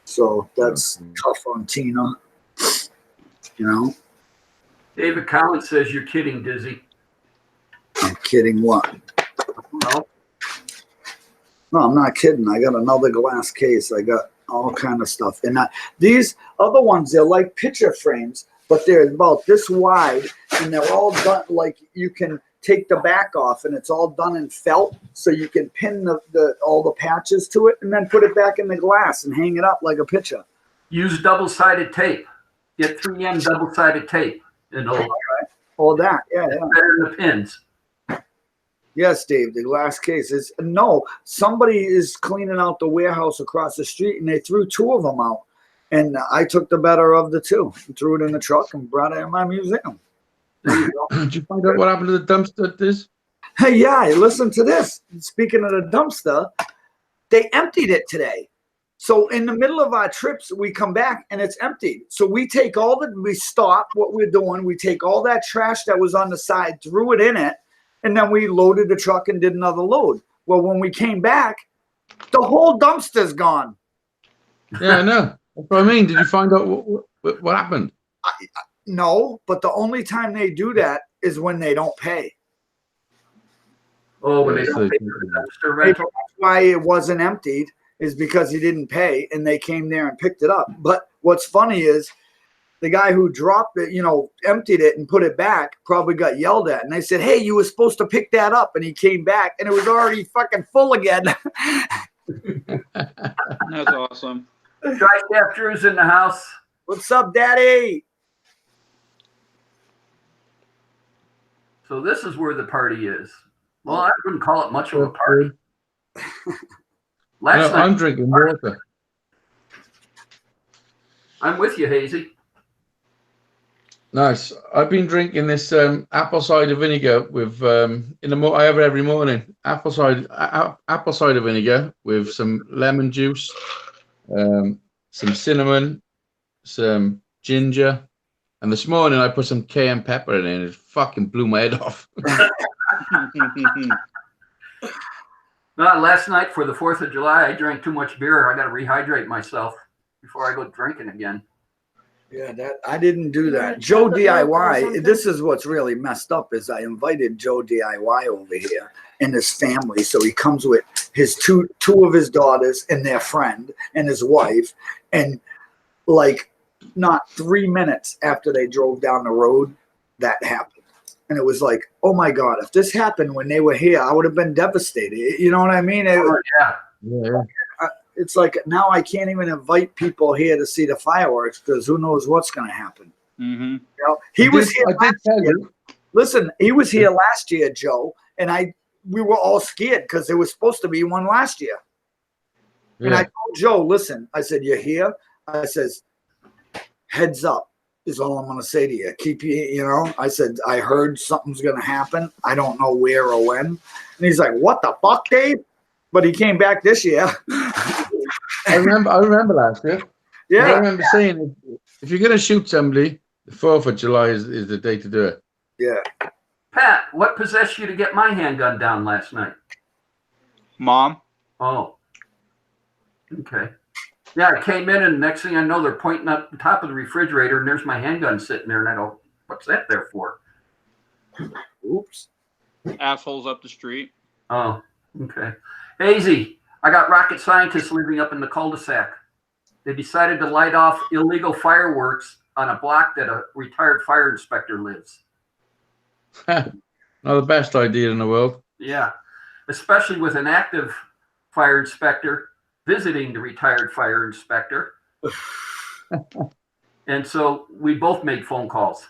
So that's tough on Tina, David Collins says you're kidding, Dizzy. I'm kidding what? Well, No, I'm not kidding. I got another glass case. I got all kind of stuff. And these other ones, they're like picture frames, but they're about this wide, and they're all done. Like you can take the back off, and it's all done in felt, so you can pin all the patches to it, and then put it back in the glass and hang it up like a picture. use double-sided tape. Get 3M double-sided tape. It'll All that, yeah. better than the pins. Yes, Dave, the last case is no, somebody is cleaning out the warehouse across the street and they threw two of them out. And I took the better of the two, threw it in the truck and brought it in my museum. There you go. Did you find out what happened to the dumpster? This? Hey, yeah, listen to this. Speaking of the dumpster, they emptied it today. So in the middle of our trips, we come back and it's emptied. So we stop what we're doing. We take all that trash that was on the side, threw it in it, and then we loaded the truck and did another load. Well, when we came back, the whole dumpster's gone. Yeah, I know. That's what I mean. Did you find out what happened? No, but the only time they do that is when they don't pay. Oh, when they Yeah, don't so- pay for the dumpster Maybe rental. that's why it wasn't emptied, is because he didn't pay and they came there and picked it up. But what's funny is the guy who dropped it, emptied it and put it back, probably got yelled at. And they said, hey, you were supposed to pick that up. And he came back and it was already fucking full again. That's awesome. Dry Staff Drew's in the house. What's up, Daddy? So this is where the party is. Well, I wouldn't call it much of a party. Last night, I'm drinking water. I'm with you, Hazy. Nice. I've been drinking this apple cider vinegar with I have it every morning. Apple cider vinegar with some lemon juice, some cinnamon, some ginger, and this morning I put some cayenne pepper in it and it fucking blew my head off. Last night for the 4th of July, I drank too much beer. I got to rehydrate myself before I go drinking again. Yeah, I didn't do that. Joe DIY, this is what's really messed up is I invited Joe DIY over here and his family. So he comes with his two of his daughters and their friend and his wife. And like not 3 minutes after they drove down the road, that happened. And it was like, oh my God, if this happened when they were here, I would have been devastated. You know what I mean? Yeah. Yeah. It's like now I can't even invite people here to see the fireworks because who knows what's going to happen. Mm-hmm. He was here I did last tell year. you. Listen, he was here last year, Joe, and we were all scared because there was supposed to be one last year. And I Yeah. told Joe, listen, I said, you're here? I says, heads up is all I'm going to say to you. Keep I said, I heard something's going to happen. I don't know where or when. And he's like, what the fuck, Dave? But he came back this year. I remember last year. I Yeah. remember saying if you're going to shoot somebody, the 4th of July is the day to do it. Yeah. Pat, what possessed you to get my handgun down last night? Mom. Oh. Okay. Yeah, I came in and next thing I know, they're pointing up the top of the refrigerator and there's my handgun sitting there and I go, what's that there for? Oops. Assholes up the street. Oh, okay. Hazy, I got rocket scientists living up in the cul-de-sac. They decided to light off illegal fireworks on a block that a retired fire inspector lives. Not the best idea in the world. Yeah, especially with an active fire inspector visiting the retired fire inspector. And so we both made phone calls.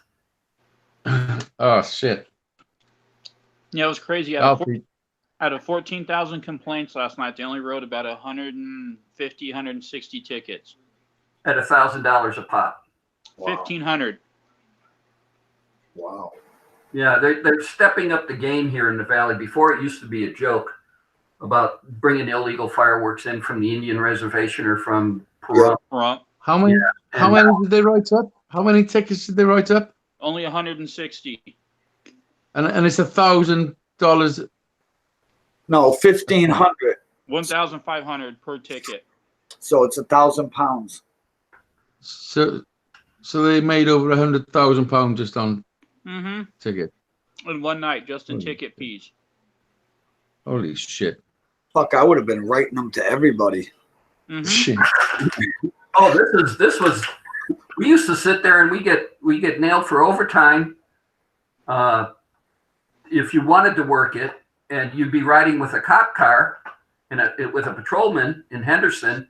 Oh shit. Yeah, it was crazy. Out of 14,000 complaints last night, they only wrote about 150, 160 tickets. At $1,000 a pop. Wow. 1,500. Wow. Yeah, they're stepping up the game here in the Valley. Before it used to be a joke about bringing illegal fireworks in from the Indian reservation or from Pahrump. Front. How many? Yeah, How and many did they write up? How many tickets did they write up? Only 160. And it's $1,000. No, 1,500. 1,500 per ticket. So it's 1,000 pounds. So they made over £100,000 just on Mm-hmm. ticket. In one night, just in Hmm. ticket fees. Holy shit! Fuck, I would have been writing them to everybody. Mm-hmm. Shit. Oh, this was. We used to sit there and we get nailed for overtime. If you wanted to work it, and you'd be riding with a cop car and with a patrolman in Henderson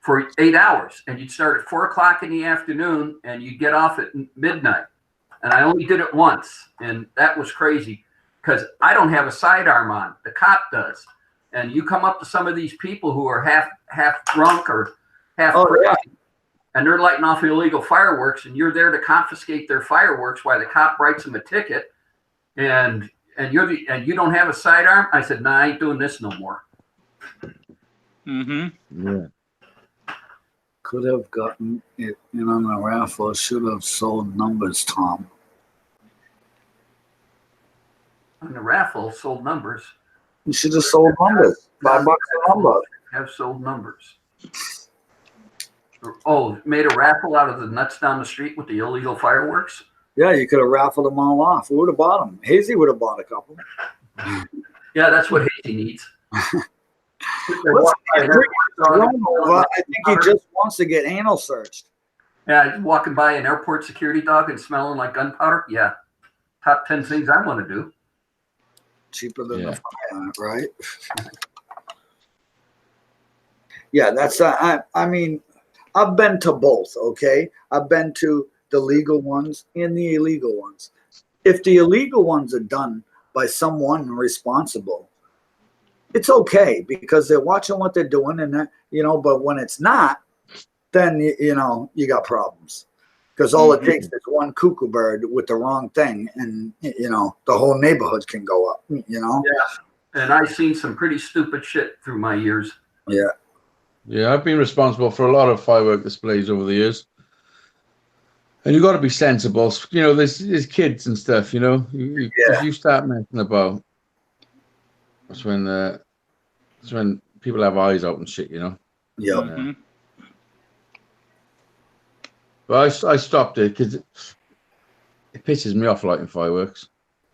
for 8 hours, and you'd start at 4 o'clock in the afternoon and you'd get off at midnight. And I only did it once, and that was crazy. because I don't have a sidearm on. The cop does. And you come up to some of these people who are half drunk or half crazy, and they're lighting off illegal fireworks, and you're there to confiscate their fireworks while the cop writes them a ticket, and you don't have a sidearm. I said, nah, I ain't doing this no more. Mm-hmm. Yeah. Could have gotten it in on a raffle. Should have sold numbers, Tom. On the raffle, sold numbers. You should have sold numbers. $5 a number. Have sold numbers. Oh, made a raffle out of the nuts down the street with the illegal fireworks? Yeah, you could have raffled them all off. Who would have bought them? Hazy would have bought a couple. Yeah, that's what Hazy needs. I think he just wants to get anal searched. Yeah, walking by an airport security dog and smelling like gunpowder. Yeah, top 10 things I want to do. Cheaper than the fire, right? Yeah, that's. I mean, I've been to both. Okay, I've been to the legal ones and the illegal ones. If the illegal ones are done by someone responsible, it's okay because they're watching what they're doing, and that, you know. But when it's not, then you know you got problems. Because all it takes is one cuckoo bird with the wrong thing, and you know the whole neighborhood can go up. You know. Yeah, and I've seen some pretty stupid shit through my years. Yeah. Yeah, I've been responsible for a lot of firework displays over the years, and you got to be sensible. You know, there's kids and stuff. You know, if you start messing about, that's when people have eyes out and shit. You know. Yeah. Mm-hmm. But I stopped it because it pisses me off lighting fireworks.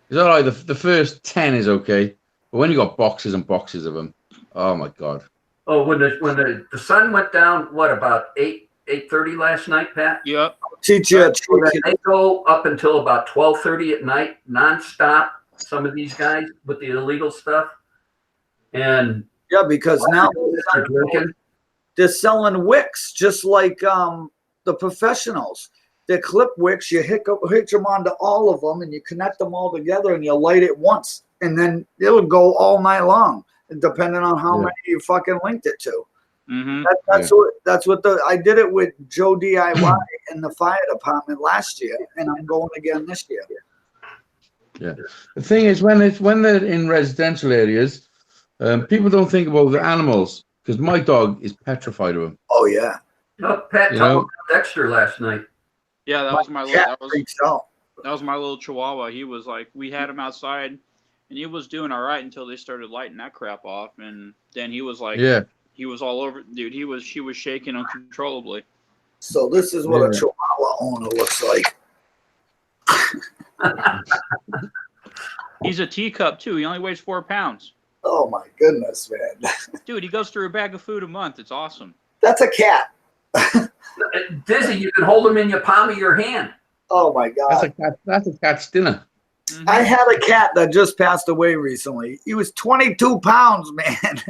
It's all right. The first 10 is okay, but when you got boxes and boxes of them, oh my god. Oh, when the sun went down, what, about 8:30 last night, Pat? Yep. Teach you. They go up until about 12:30 at night, nonstop. Some of these guys with the illegal stuff, and Yeah, because now they're drinking. they're selling wicks just like the professionals. They clip wicks, you hitch them onto all of them, and you connect them all together, and you light it once, and then it'll go all night long, depending on how many you fucking linked it to. Mm-hmm. That's what I did it with Joe DIY in the fire department last year, and I'm going again this year. Yeah. The thing is, when they're in residential areas, people don't think about the animals because my dog is petrified of them. Oh yeah. No, Pat talked about Dexter last night. Yeah, that was my cat little, freaks out. that was my little Chihuahua. He was like, we had him outside, and he was doing all right until they started lighting that crap off, and then he was like, he was all over, dude. She was shaking uncontrollably. So this is what a Chihuahua owner looks like. He's a teacup too. He only weighs 4 pounds. Oh my goodness, man. Dude, he goes through a bag of food a month. It's awesome. That's a cat. Dizzy, you can hold them in your palm of your hand. Oh my god. That's a cat's dinner. Mm-hmm. I had a cat that just passed away recently. He was 22 pounds, man.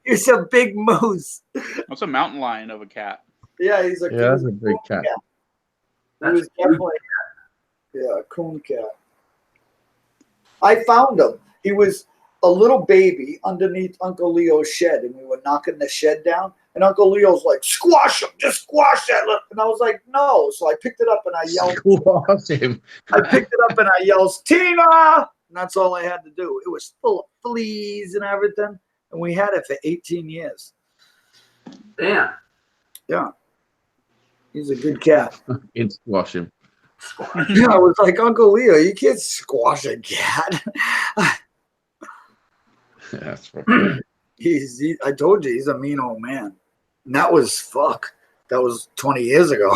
He's a big moose. That's a mountain lion of a cat. Yeah, he's a that's a big cat. He was definitely a coon cat. I found him. He was a little baby underneath Uncle Leo's shed, and we were knocking the shed down. And Uncle Leo's like, squash him, just squash that. And I was like, no. So I picked it up and I yelled. Squash him. I picked it up and I yelled, Tina! And that's all I had to do. It was full of fleas and everything. And we had it for 18 years. Damn. Yeah. He's a good cat. In squash him. Yeah, I was like, Uncle Leo, you can't squash a cat. That's right. I told you, he's a mean old man. And that was That was 20 years ago.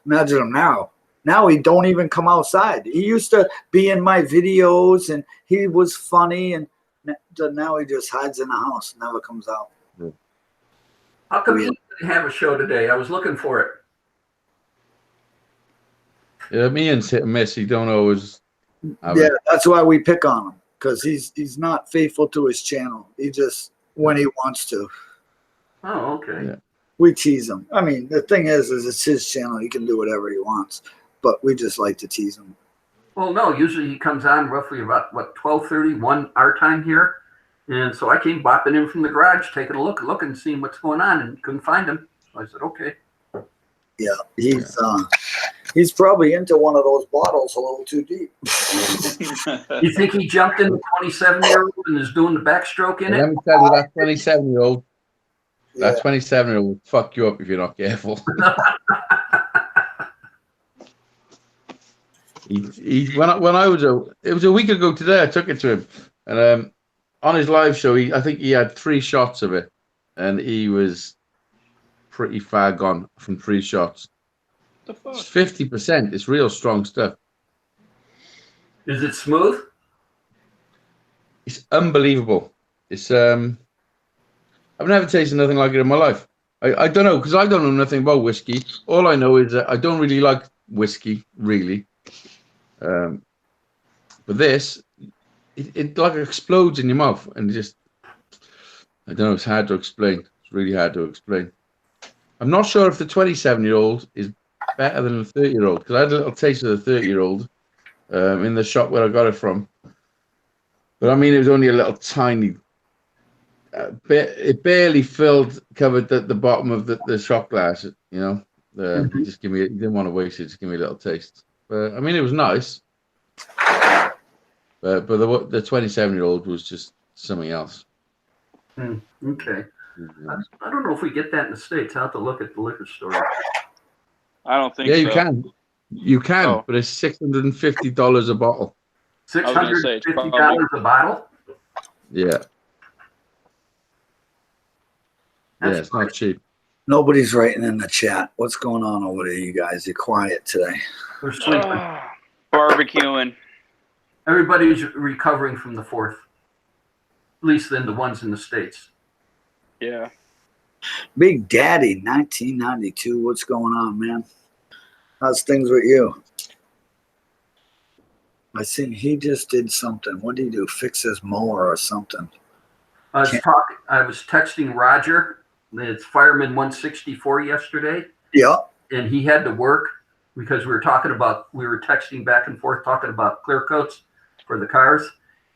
Imagine him now. Now he don't even come outside. He used to be in my videos and he was funny, and now he just hides in the house, never comes out. How come you didn't have a show today? I was looking for it. Yeah, Ian's hit and miss. He don't always. Yeah, that's why we pick on him, because he's not faithful to his channel. He just when he wants to. Oh, okay. Yeah. We tease him. I mean, the thing is it's his channel. He can do whatever he wants, but we just like to tease him. Well, no, usually he comes on roughly about, what, 12:30, 1 our time here. And so I came bopping in from the garage, taking a look and seeing what's going on, and couldn't find him. So I said, okay. Yeah, he's probably into one of those bottles a little too deep. You think he jumped in the 27-year-old and is doing the backstroke in Let it? me tell you, that 27-year-old, Yeah. that 27-year-old will fuck you up if you're not careful. When I was it was a week ago today, I took it to him, and on his live show, I think he had 3 shots of it, and he was pretty far gone from 3 shots. The fuck? It's 50%. It's real strong stuff. Is it smooth? It's unbelievable. It's I've never tasted nothing like it in my life. I don't know, because I don't know nothing about whiskey. All I know is that I don't really like whiskey, really. But this, it like explodes in your mouth, and just, I don't know, it's hard to explain. It's really hard to explain. I'm not sure if the 27-year-old is better than the 30-year-old, because I had a little taste of the 30-year-old in the shop where I got it from. But I mean, it was only a little tiny it barely covered the bottom of the shot glass, you know. Just give me, he didn't want to waste it, just give me a little taste. But I mean, it was nice. But the 27-year-old was just something else. Okay. I don't know if we get that in the States. I'll have to look at the liquor store. I don't think Yeah, so. you can. You can, Oh. but it's $650 a bottle. gonna say, it's $650 a bottle? Yeah. That's Yeah, it's not cheap. Nobody's writing in the chat. What's going on over there, you guys? You're quiet today. They're sleeping. Barbecuing. Everybody's recovering from the 4th. At least then the ones in the States. Yeah. Big Daddy, 1992. What's going on, man? How's things with you? I think he just did something. What did he do? Fix his mower or something? I was texting Roger, it's Fireman 164 yesterday, Yeah. and he had to work because we were texting back and forth talking about clear coats for the cars.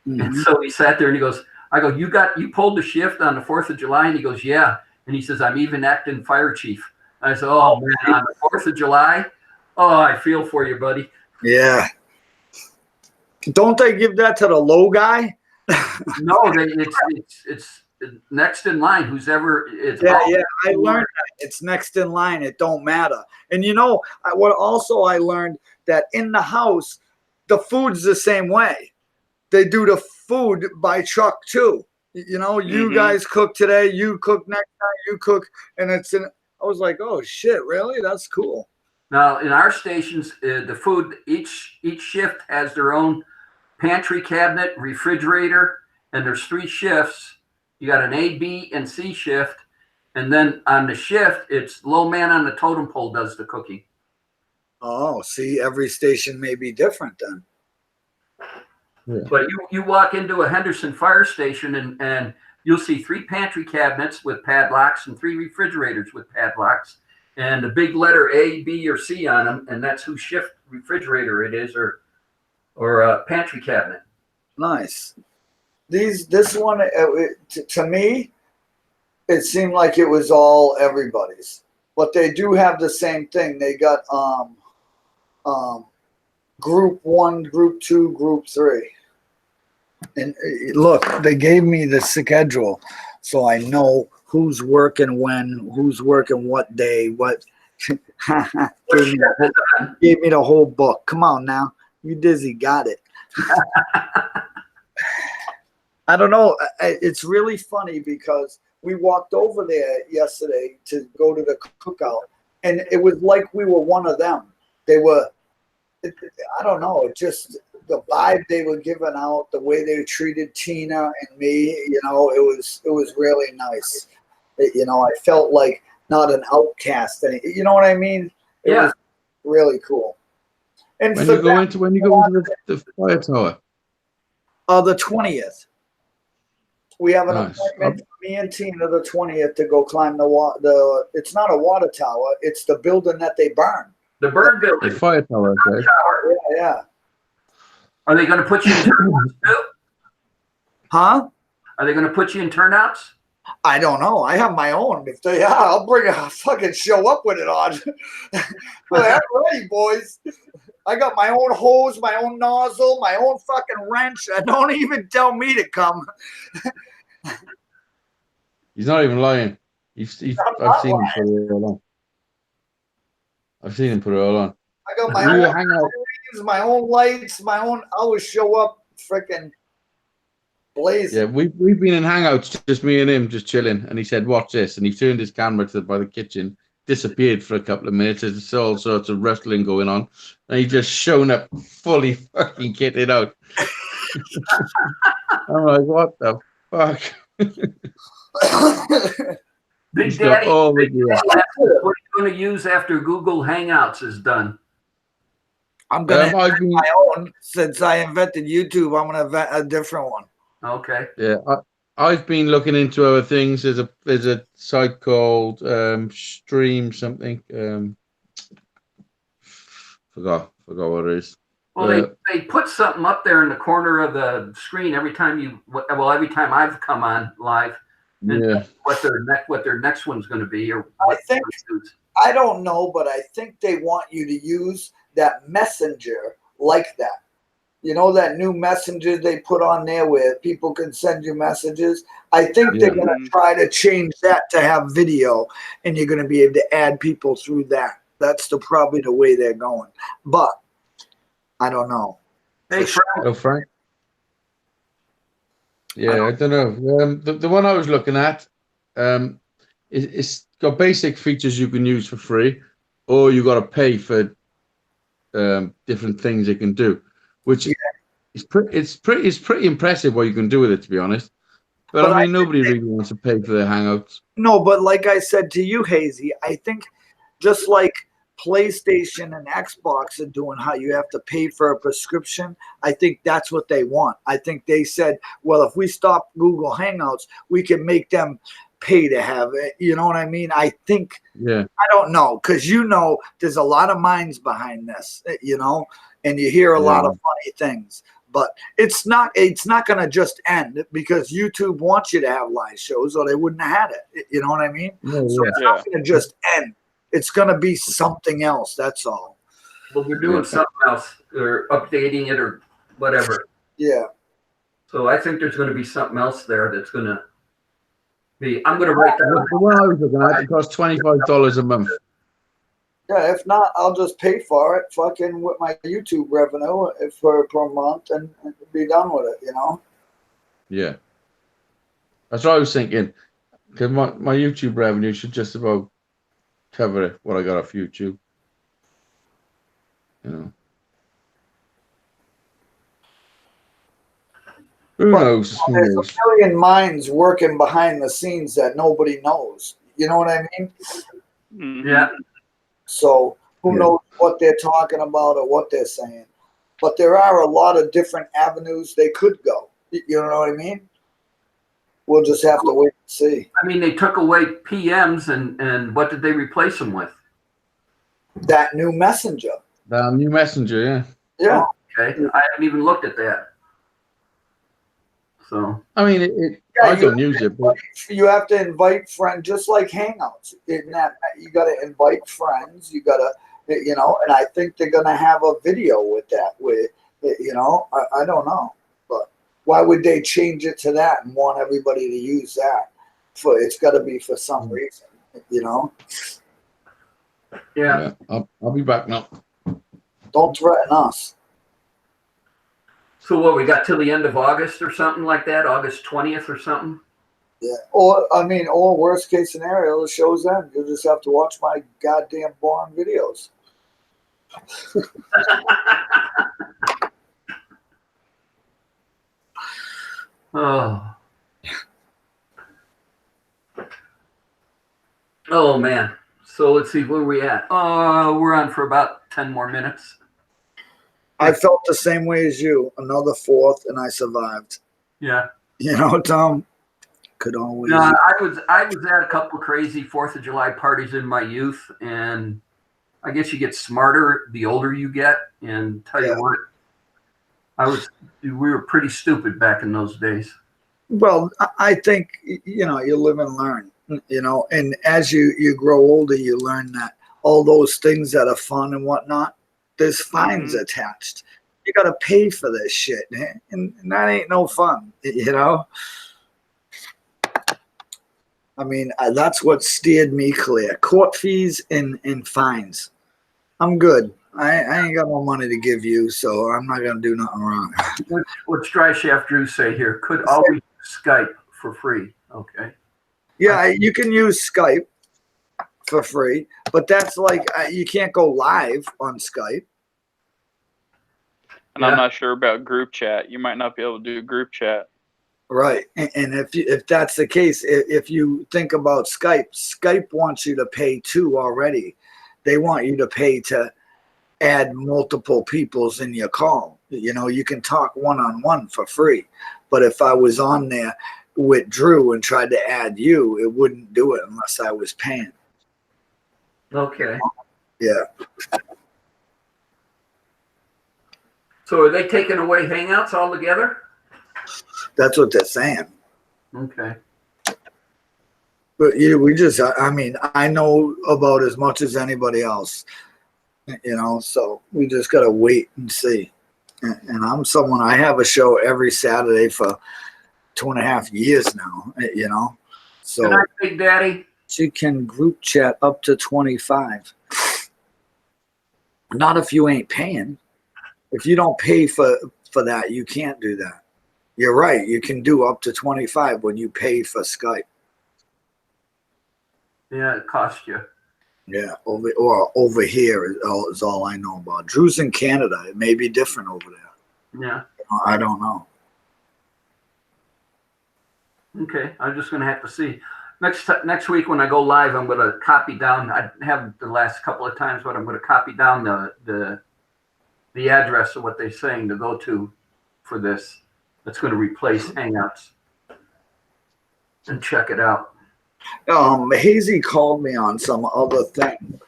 And so he sat there and he goes, I go, you pulled the shift on the 4th of July? And he goes, yeah. And he says, I'm even acting fire chief. I said, oh man, on the 4th of July? Oh, I feel for you, buddy. Yeah. Don't they give that to the low guy? No, it's next in line. Who's ever it's Yeah. I learned that it's next in line. It don't matter. And you know what? Also, I learned that in the house, the food's the same way. They do the food by truck too. You know, you guys cook today, you cook next time, you cook, and I was like, oh shit, really? That's cool. Now in our stations, the food each shift has their own pantry cabinet, refrigerator, and there's 3 shifts. You got an A, B, and C shift, and then on the shift, it's low man on the totem pole does the cooking. Oh, see, every station may be different then. Yeah. But you walk into a Henderson fire station and you'll see 3 pantry cabinets with padlocks and 3 refrigerators with padlocks, and a big letter A, B, or C on them, and that's whose shift refrigerator it is or a pantry cabinet. Nice. This one, to me, it seemed like it was all everybody's. But they do have the same thing. They got group 1, group 2, group 3. And look, they gave me the schedule, so I know who's working when, who's working what day, what. Gave me the whole book. Come on now. You dizzy got it. I don't know. It's really funny because we walked over there yesterday to go to the cookout, and it was like we were one of them. They were, I don't know, just the vibe they were giving out, the way they treated Tina and me, you know, it was really nice. You know, I felt like not an outcast. You know what I mean? It was really cool. And When you go into the fire tower? The 20th. We have an Nice. appointment, me and Tina, the 20th, to go climb the it's not a water tower, it's the building that they burn. The burn The building. fire tower, okay. Yeah. Are they going to put you in turnouts too? Huh? Are they going to put you in turnouts? I don't know. I have my own. If they, yeah, I'll bring a fucking show up with it on. Well, I'm ready, boys. I got my own hose, my own nozzle, my own fucking wrench. Don't even tell me to come. He's not even lying. I've seen him put it all on. I've seen him put it all on. I got my We own were hanging out. screens, my own lights, my own. I always show up freaking blazing. Yeah, we've been in hangouts, just me and him, just chilling. And he said, "Watch this," and he turned his camera by the kitchen, disappeared for a couple of minutes. There's all sorts of wrestling going on, and he just shown up fully fucking kitted out. I'm like, what the fuck? Big He's got Daddy, all the Big gear. Daddy, what are you going to use after Google Hangouts is done? I'm gonna I've have been, my own since I invented YouTube. I'm gonna invent a different one. Okay. yeah, I've been looking into other things. There's a site called Stream something. Forgot what it is. Well, they put something up there in the corner of the screen every time every time I've come on live. And Yeah, what their next one's going to be, or I what think I don't know, but I think they want you to use that messenger like that. You know that new messenger they put on there where people can send you messages? I think they're going to try to change that to have video, and you're going to be able to add people through that. That's probably the way they're going. But I don't know. Hey, Frank, oh Frank. Yeah, I don't know. The one I was looking at, it's got basic features you can use for free, or you got to pay for different things it can do, which is pretty impressive what you can do with it, to be honest. But I mean, nobody really wants to pay for their Hangouts. No, but like I said to you, Hazy, I think just like PlayStation and Xbox are doing how you have to pay for a prescription, I think that's what they want. I think they said, well, if we stop Google Hangouts, we can make them pay to have it. You know what I mean? I think, Yeah. I don't know, because there's a lot of minds behind this, and you hear a lot of funny things. But it's not going to just end because YouTube wants you to have live shows or they wouldn't have had it. You know what I mean? So it's not going to just end. It's going to be something else. That's all. well, we're doing something else, or updating it, or whatever. Yeah. So I think there's going to be something else there that's going to be. I'm going to write that. The one I was looking at, it costs $25 a month. Yeah, if not, I'll just pay for it, fucking with my YouTube revenue per month, and be done with it. Yeah, that's what I was thinking. Because my YouTube revenue should just about cover it, what I got off YouTube. Who knows? Who There's knows? a million minds working behind the scenes that nobody knows. You know what I mean? Mhm. Yeah. So who knows what they're talking about or what they're saying? But there are a lot of different avenues they could go. You know what I mean? We'll just have to wait and see. I mean, they took away PMs, and what did they replace them with? That new messenger. The new messenger, yeah. Yeah. Okay, I haven't even looked at that. So I mean, I don't use it, but You have to invite friends, just like Hangouts. In that, you got to invite friends. You got to, and I think they're going to have a video with that. I don't know, but why would they change it to that and want everybody to use that? It's got to be for some reason, yeah. I'll be back now. Don't threaten us. So what, we got till the end of August or something like that? August 20th or something? Yeah. Or worst case scenario, the show's end. You'll just have to watch my goddamn boring videos. Oh. Oh man. So let's see, where are we at? We're on for about 10 more minutes. I felt the same way as you. Another fourth, and I survived. Yeah. Tom. Could always. No, I was at a couple of crazy 4th of July parties in my youth, and I guess you get smarter the older you get. And tell you what, We were pretty stupid back in those days. Well, I think, you know, you live and learn, you know, and as you grow older, you learn that all those things that are fun and whatnot, there's fines attached. You got to pay for this shit, and that ain't no fun, you know. I mean, that's what steered me clear. Court fees and fines. I'm good. I ain't got no money to give you, so I'm not going to do nothing wrong. What's Dry Shaft Drew say here? Could always Skype for free. Okay. Yeah, you can use Skype for free, but that's like you can't go live on Skype. And I'm not sure about group chat. You might not be able to do group chat. Right, and if that's the case, if you think about Skype, Skype wants you to pay too already. They want you to pay to add multiple peoples in your call. You know, you can talk one-on-one for free, but if I was on there with Drew and tried to add you, it wouldn't do it unless I was paying. Okay. Yeah. So are they taking away Hangouts altogether? That's what they're saying. Okay. But yeah, I mean, I know about as much as anybody else, you know, so we just got to wait and see. And I'm someone, I have a show every Saturday for 2.5 years now, you know. So Good night, Big Daddy. you can group chat up to 25. Not if you ain't paying. If you don't pay for that, you can't do that. You're right. You can do up to 25 when you pay for Skype. Yeah, it cost you. Yeah, over here is all I know about. Drew's in Canada. It may be different over there. Yeah. I don't know. Okay. I'm just gonna have to see. Next week when I go live, I'm gonna copy down. I haven't the last couple of times, but I'm gonna copy down the address of what they're saying to go to for this. That's going to replace Hangouts and check it out. Hazy called me on some other thing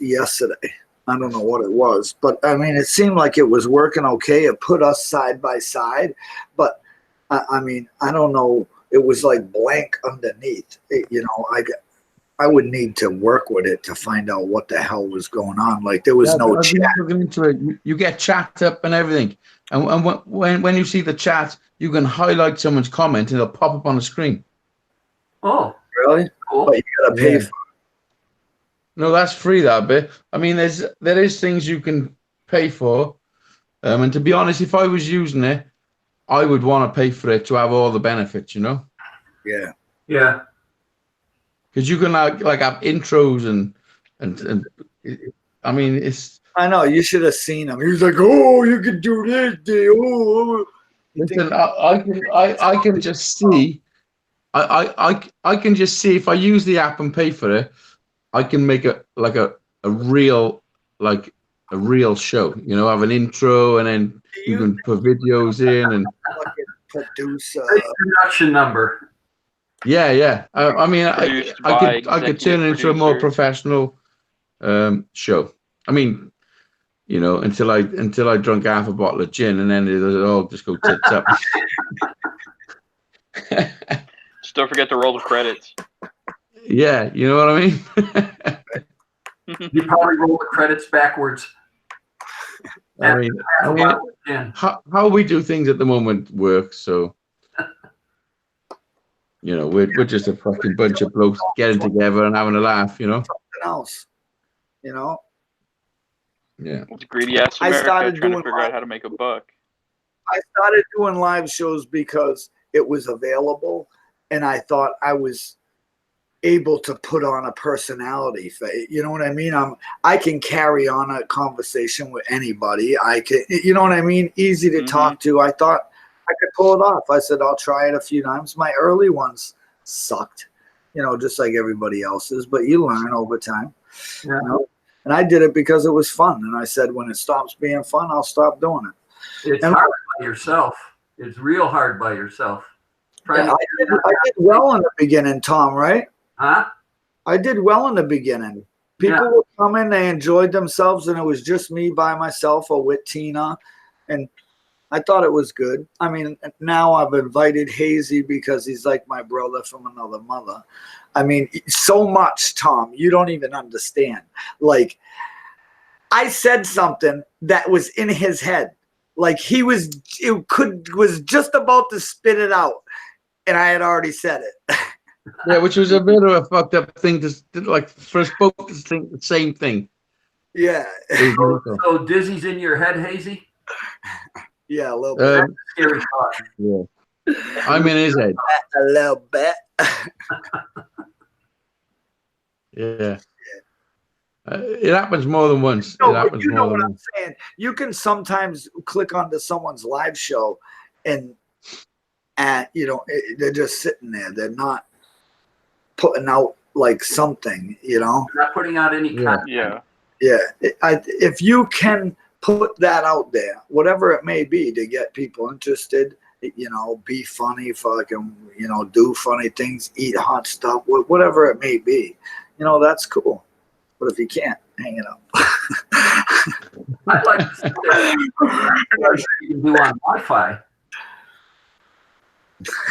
yesterday. I don't know what it was, but I mean, it seemed like it was working okay. It put us side by side, but I mean, I don't know. It was like blank underneath. You know, I would need to work with it to find out what the hell was going on. Like there was no chat. Looking into it, you get chat up and everything. And when you see the chat, you can highlight someone's comment and it'll pop up on the screen. Oh, Really? cool. But you gotta pay for No, that's free, that bit. I mean, there is things you can pay for. And to be honest, if I was using it, I would want to pay for it to have all the benefits, you know? Yeah. Yeah. Because you can like have intros and I mean, it's. I know, you should have seen him. He was like, "Oh, you can do this, deal." Oh. Listen, I can just see. I can just see if I use the app and pay for it, I can make a real show. You know, have an intro and then you can put videos in and produce production number. Yeah. I mean, I could turn it into a more professional show. I mean, you know, until I drunk half a bottle of gin and then it'll all just go tits up. Just don't forget to roll the credits. Yeah, you know what I mean? You probably roll the credits backwards. I mean, how we do things at the moment works. So, you know, we're just a fucking bunch of blokes getting together and having a laugh. You know. Something else. You know. Yeah. It's greedy ass I America started trying to doing figure out how to make a buck. I started doing live shows because it was available, and I thought I was able to put on a personality for it. You know what I mean? I can carry on a conversation with anybody. I can, you know what I mean? Easy to talk to. I thought I could pull it off. I said, I'll try it a few times. My early ones sucked, you know, just like everybody else's, but you learn over time. Yeah. You know? And I did it because it was fun. And I said, when it stops being fun, I'll stop doing it. It's hard by yourself. It's real hard by yourself. Yeah, I did well in the beginning, Tom, right? Huh? I did well in the beginning. People would come in, they enjoyed themselves, and it was just me by myself or with Tina. And I thought it was good. I mean, now I've invited Hazy because he's like my brother from another mother. I mean, so much, Tom, you don't even understand. Like, I said something that was in his head. Like was just about to spit it out, and I had already said it. Yeah, which was a bit of a fucked up thing to like for us both to think the same thing. Yeah. So Dizzy's in your head, Hazy? Yeah, a little bit. Scary thought. Yeah. I'm in his head. A little bit. Yeah. It happens more than once. No, it but happens you know more what than I'm once. saying. You can sometimes click onto someone's live show, and they're just sitting there. They're not putting out like something. Not putting out any content. Yeah. Yeah. If you can put that out there, whatever it may be, to get people interested, be funny, fucking, do funny things, eat hot stuff, whatever it may be, that's cool. But if you can't, hang it up. I'd like to see that you can do on Wi-Fi.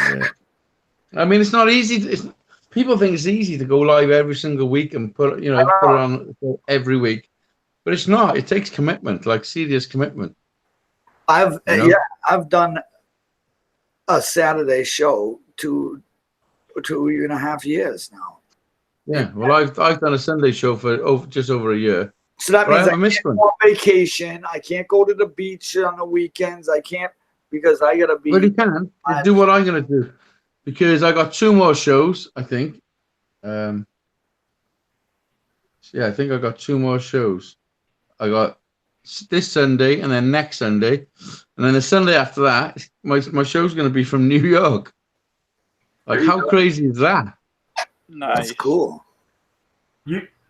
Yeah. I mean, it's not easy. People think it's easy to go live every single week and put it on every week, but it's not. It takes commitment, like serious commitment. I've done a Saturday show 2.5 years now. Yeah, well, I've done a Sunday show for just over a year. So that means I missed can't one. go on vacation. I can't go to the beach on the weekends. I can't because I gotta be. Well, you can do what I'm gonna do because I got 2 more shows. I think. Yeah, I think I got 2 more shows. I got this Sunday and then next Sunday, and then the Sunday after that, my show's gonna be from New York. Like, how crazy is that? Nice. That's cool.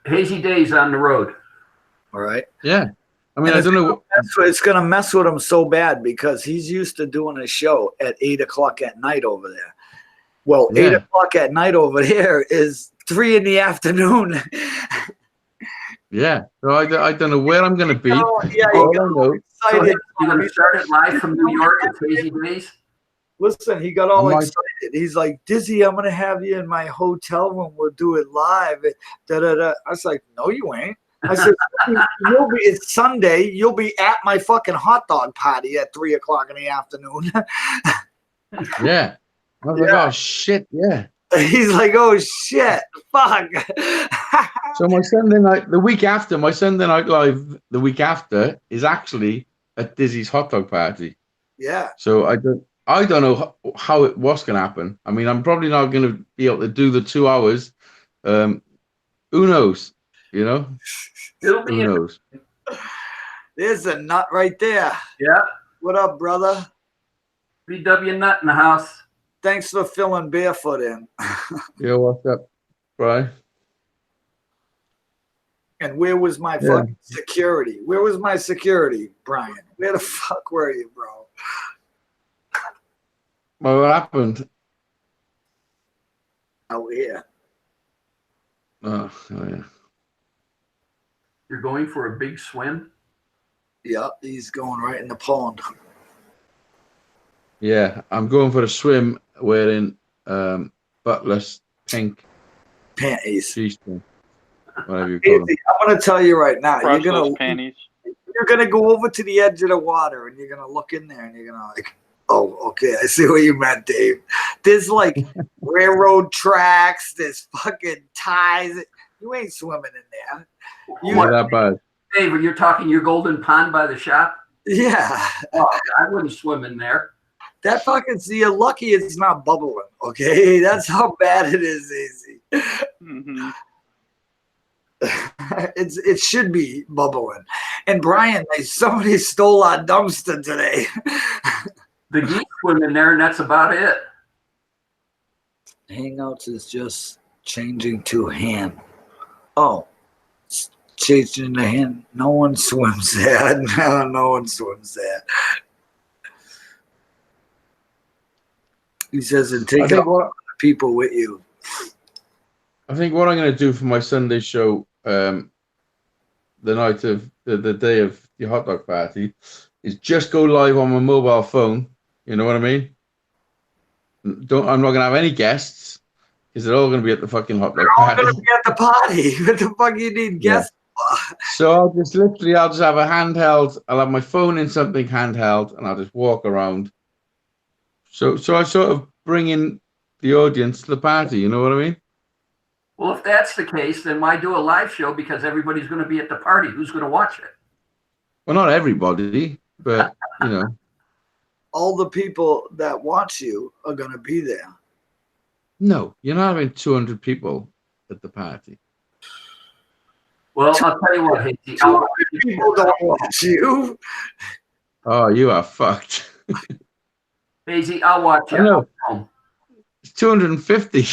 Hazy Days on the road. All right. Yeah. I mean, I don't know. It's gonna mess with him so bad because he's used to doing a show at 8 o'clock at night over there. Well, 8 o'clock at night over here is 3 in the afternoon. Yeah. So I don't know where I'm gonna be. Yeah, All I know. So you're going to start it live from New York at Hazy Days? Listen, he got all excited. He's like, Dizzy, I'm gonna have you in my hotel room. We'll do it live. Da da da. I was like, no, you ain't. I said, it's Sunday. You'll be at my fucking hot dog party at 3 o'clock in the afternoon. Yeah. I was like, oh shit, yeah. He's like, oh shit, fuck. So my Sunday night, the week after, my Sunday night live, the week after is actually at Dizzy's hot dog party. Yeah. So I don't know what's going to happen. I mean, I'm probably not going to be able to do the 2 hours. Who knows? Who knows? There's a nut right there. Yeah. What up, brother? BW Nut in the house. Thanks for filling barefoot in. Yeah, what's up, Brian? And where was my fucking security? Where was my security, Brian? Where the fuck were you, bro? Well, what happened? Out here. Oh yeah. You're going for a big swim? Yeah, he's going right in the pond. Yeah, I'm going for a swim wearing buttless pink panties. G-string, whatever you call them. I'm gonna tell you right now, Brushless panties. You're gonna go over to the edge of the water and you're gonna look in there and you're gonna like, oh, okay, I see what you meant, Dave. There's like railroad tracks, there's fucking ties. You ain't swimming in there. Not that bad. Dave, you're talking your golden pond by the shop? Yeah. Oh, I wouldn't swim in there. That fucking, see, you're lucky it's not bubbling, okay? That's how bad it is, Easy. Mm-hmm. It should be bubbling. And Brian, somebody stole our dumpster today. The geese swim in there, and that's about it. Hangouts is just changing to hand. Oh, it's changing to hand. No one swims there. No one swims there. He says, and take all the people with you. I think what I'm going to do for my Sunday show the night of the day of the hot dog party is just go live on my mobile phone. You know what I mean? I'm not gonna have any guests because they're all gonna be at the fucking hot dog I'm gonna party. be at the party. What the fuck you need Yeah. guests for? So I'll just have a handheld. I'll have my phone in something handheld, and I'll just walk around. So I sort of bring in the audience to the party. You know what I mean? Well, if that's the case, then why do a live show? Because everybody's going to be at the party. Who's going to watch it? Well, not everybody, but you know. All the people that watch you are gonna be there. No, you're not having 200 people at the party. Well, I'll tell you what, Hazy. I'll watch you. People don't watch you. Oh, you are fucked. Hazy, I'll watch you. I know. It's 250.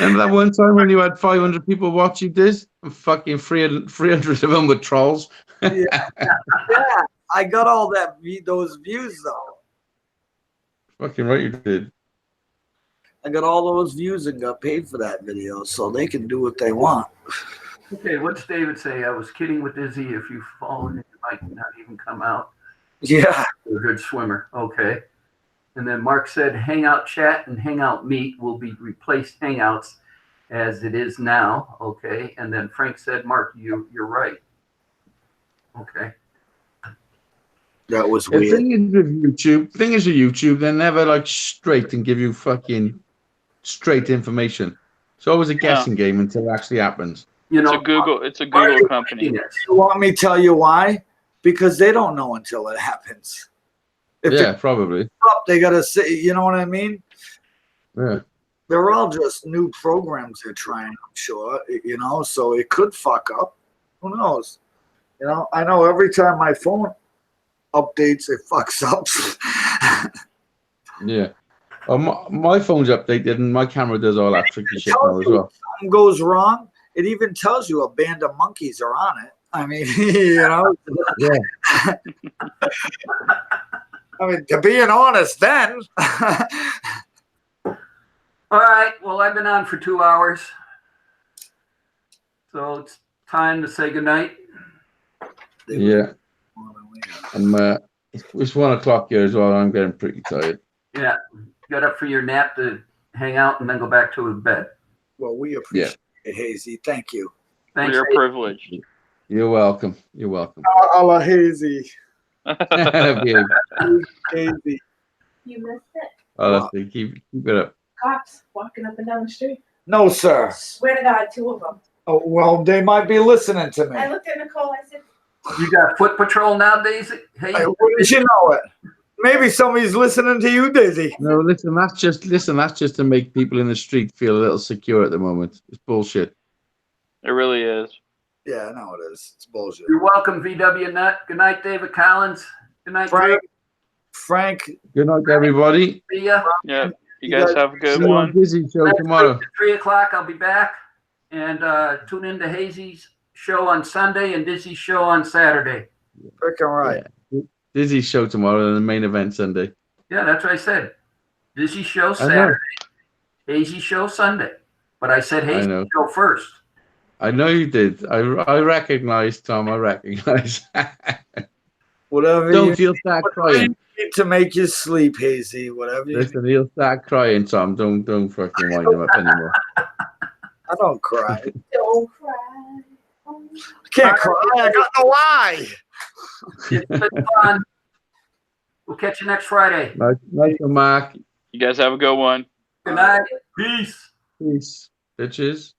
Remember that one time when you had 500 people watch you, Diz? And fucking 300 of them were trolls. Yeah, I got all those views though. Fucking right, you did. I got all those views and got paid for that video, so they can do what they want. Okay, what's David say? I was kidding with Izzy. If you fall in, you might not even come out. Yeah, You're a good swimmer. Okay. And then Mark said Hangout Chat and Hangout Meet will be replaced Hangouts as it is now. Okay. And then Frank said, Mark, you're right. Okay. that was The weird. thing is with YouTube, they're never like straight and give you fucking straight information. It's always a guessing game until it actually happens. You It's know, a Google. It's a why are Google you company. doing this? You want me to tell you why? Because they don't know until it happens. If Yeah, it's probably. up, they gotta say, you know what I mean? Yeah. They're all just new programs they're trying, I'm sure, you know, so it could fuck up. Who knows? You know, I know every time my phone updates, it fucks up. Yeah. Oh, my phone's updated and my camera does all that tricky shit now as well. Something goes wrong, it even tells you a band of monkeys are on it. I mean, you know. Yeah. I mean, to being honest, then. All right. Well, I've been on for 2 hours. So it's time to say goodnight. Yeah. It's 1 o'clock here as well. I'm getting pretty tired. Yeah. Got up for your nap to hang out and then go back to bed. Well, we appreciate it, Hazy. Thank you. Thanks. We're privileged. You're welcome. You're welcome. A la Hazy. Yeah. Hazy. You missed it. I'll have to keep it up. Cops walking up and down the street. No, sir. Swear to God, 2 of them. Oh, well, they might be listening to me. I looked at Nicole. I said, You got foot patrol nowadays? Hey, Hey, wouldn't you know it? Maybe somebody's listening to you, Daisy. No, that's just to make people in the street feel a little secure at the moment. It's bullshit. It really is. Yeah, I know it is. It's bullshit. you're welcome, VW Nut. Good night, David Collins. Good night, Drew. Frank, Good night, everybody. See ya. Yeah. You guys have a good See you on one. Dizzy Show tomorrow. At 3 o'clock, I'll be back. And tune in to Hazy's show on Sunday and Dizzy's show on Saturday. freaking right. Yeah. Dizzy Show tomorrow and the main event Sunday. Yeah, that's what I said. Dizzy show I know. Saturday. Hazy show Sunday. But I said Hazy know. show first. I know you did. I recognize, Tom. I recognize. Whatever Don't you feel sad crying. need to make you sleep, Hazy. Whatever you Listen, he'll start crying, Tom. Don't fucking wind him up anymore. I don't cry. don't cry. I can't cry. I got no eye. It's been fun. We'll catch you next Friday. Nice one, Mark. You guys have a good one. Good night. Peace. Peace, bitches.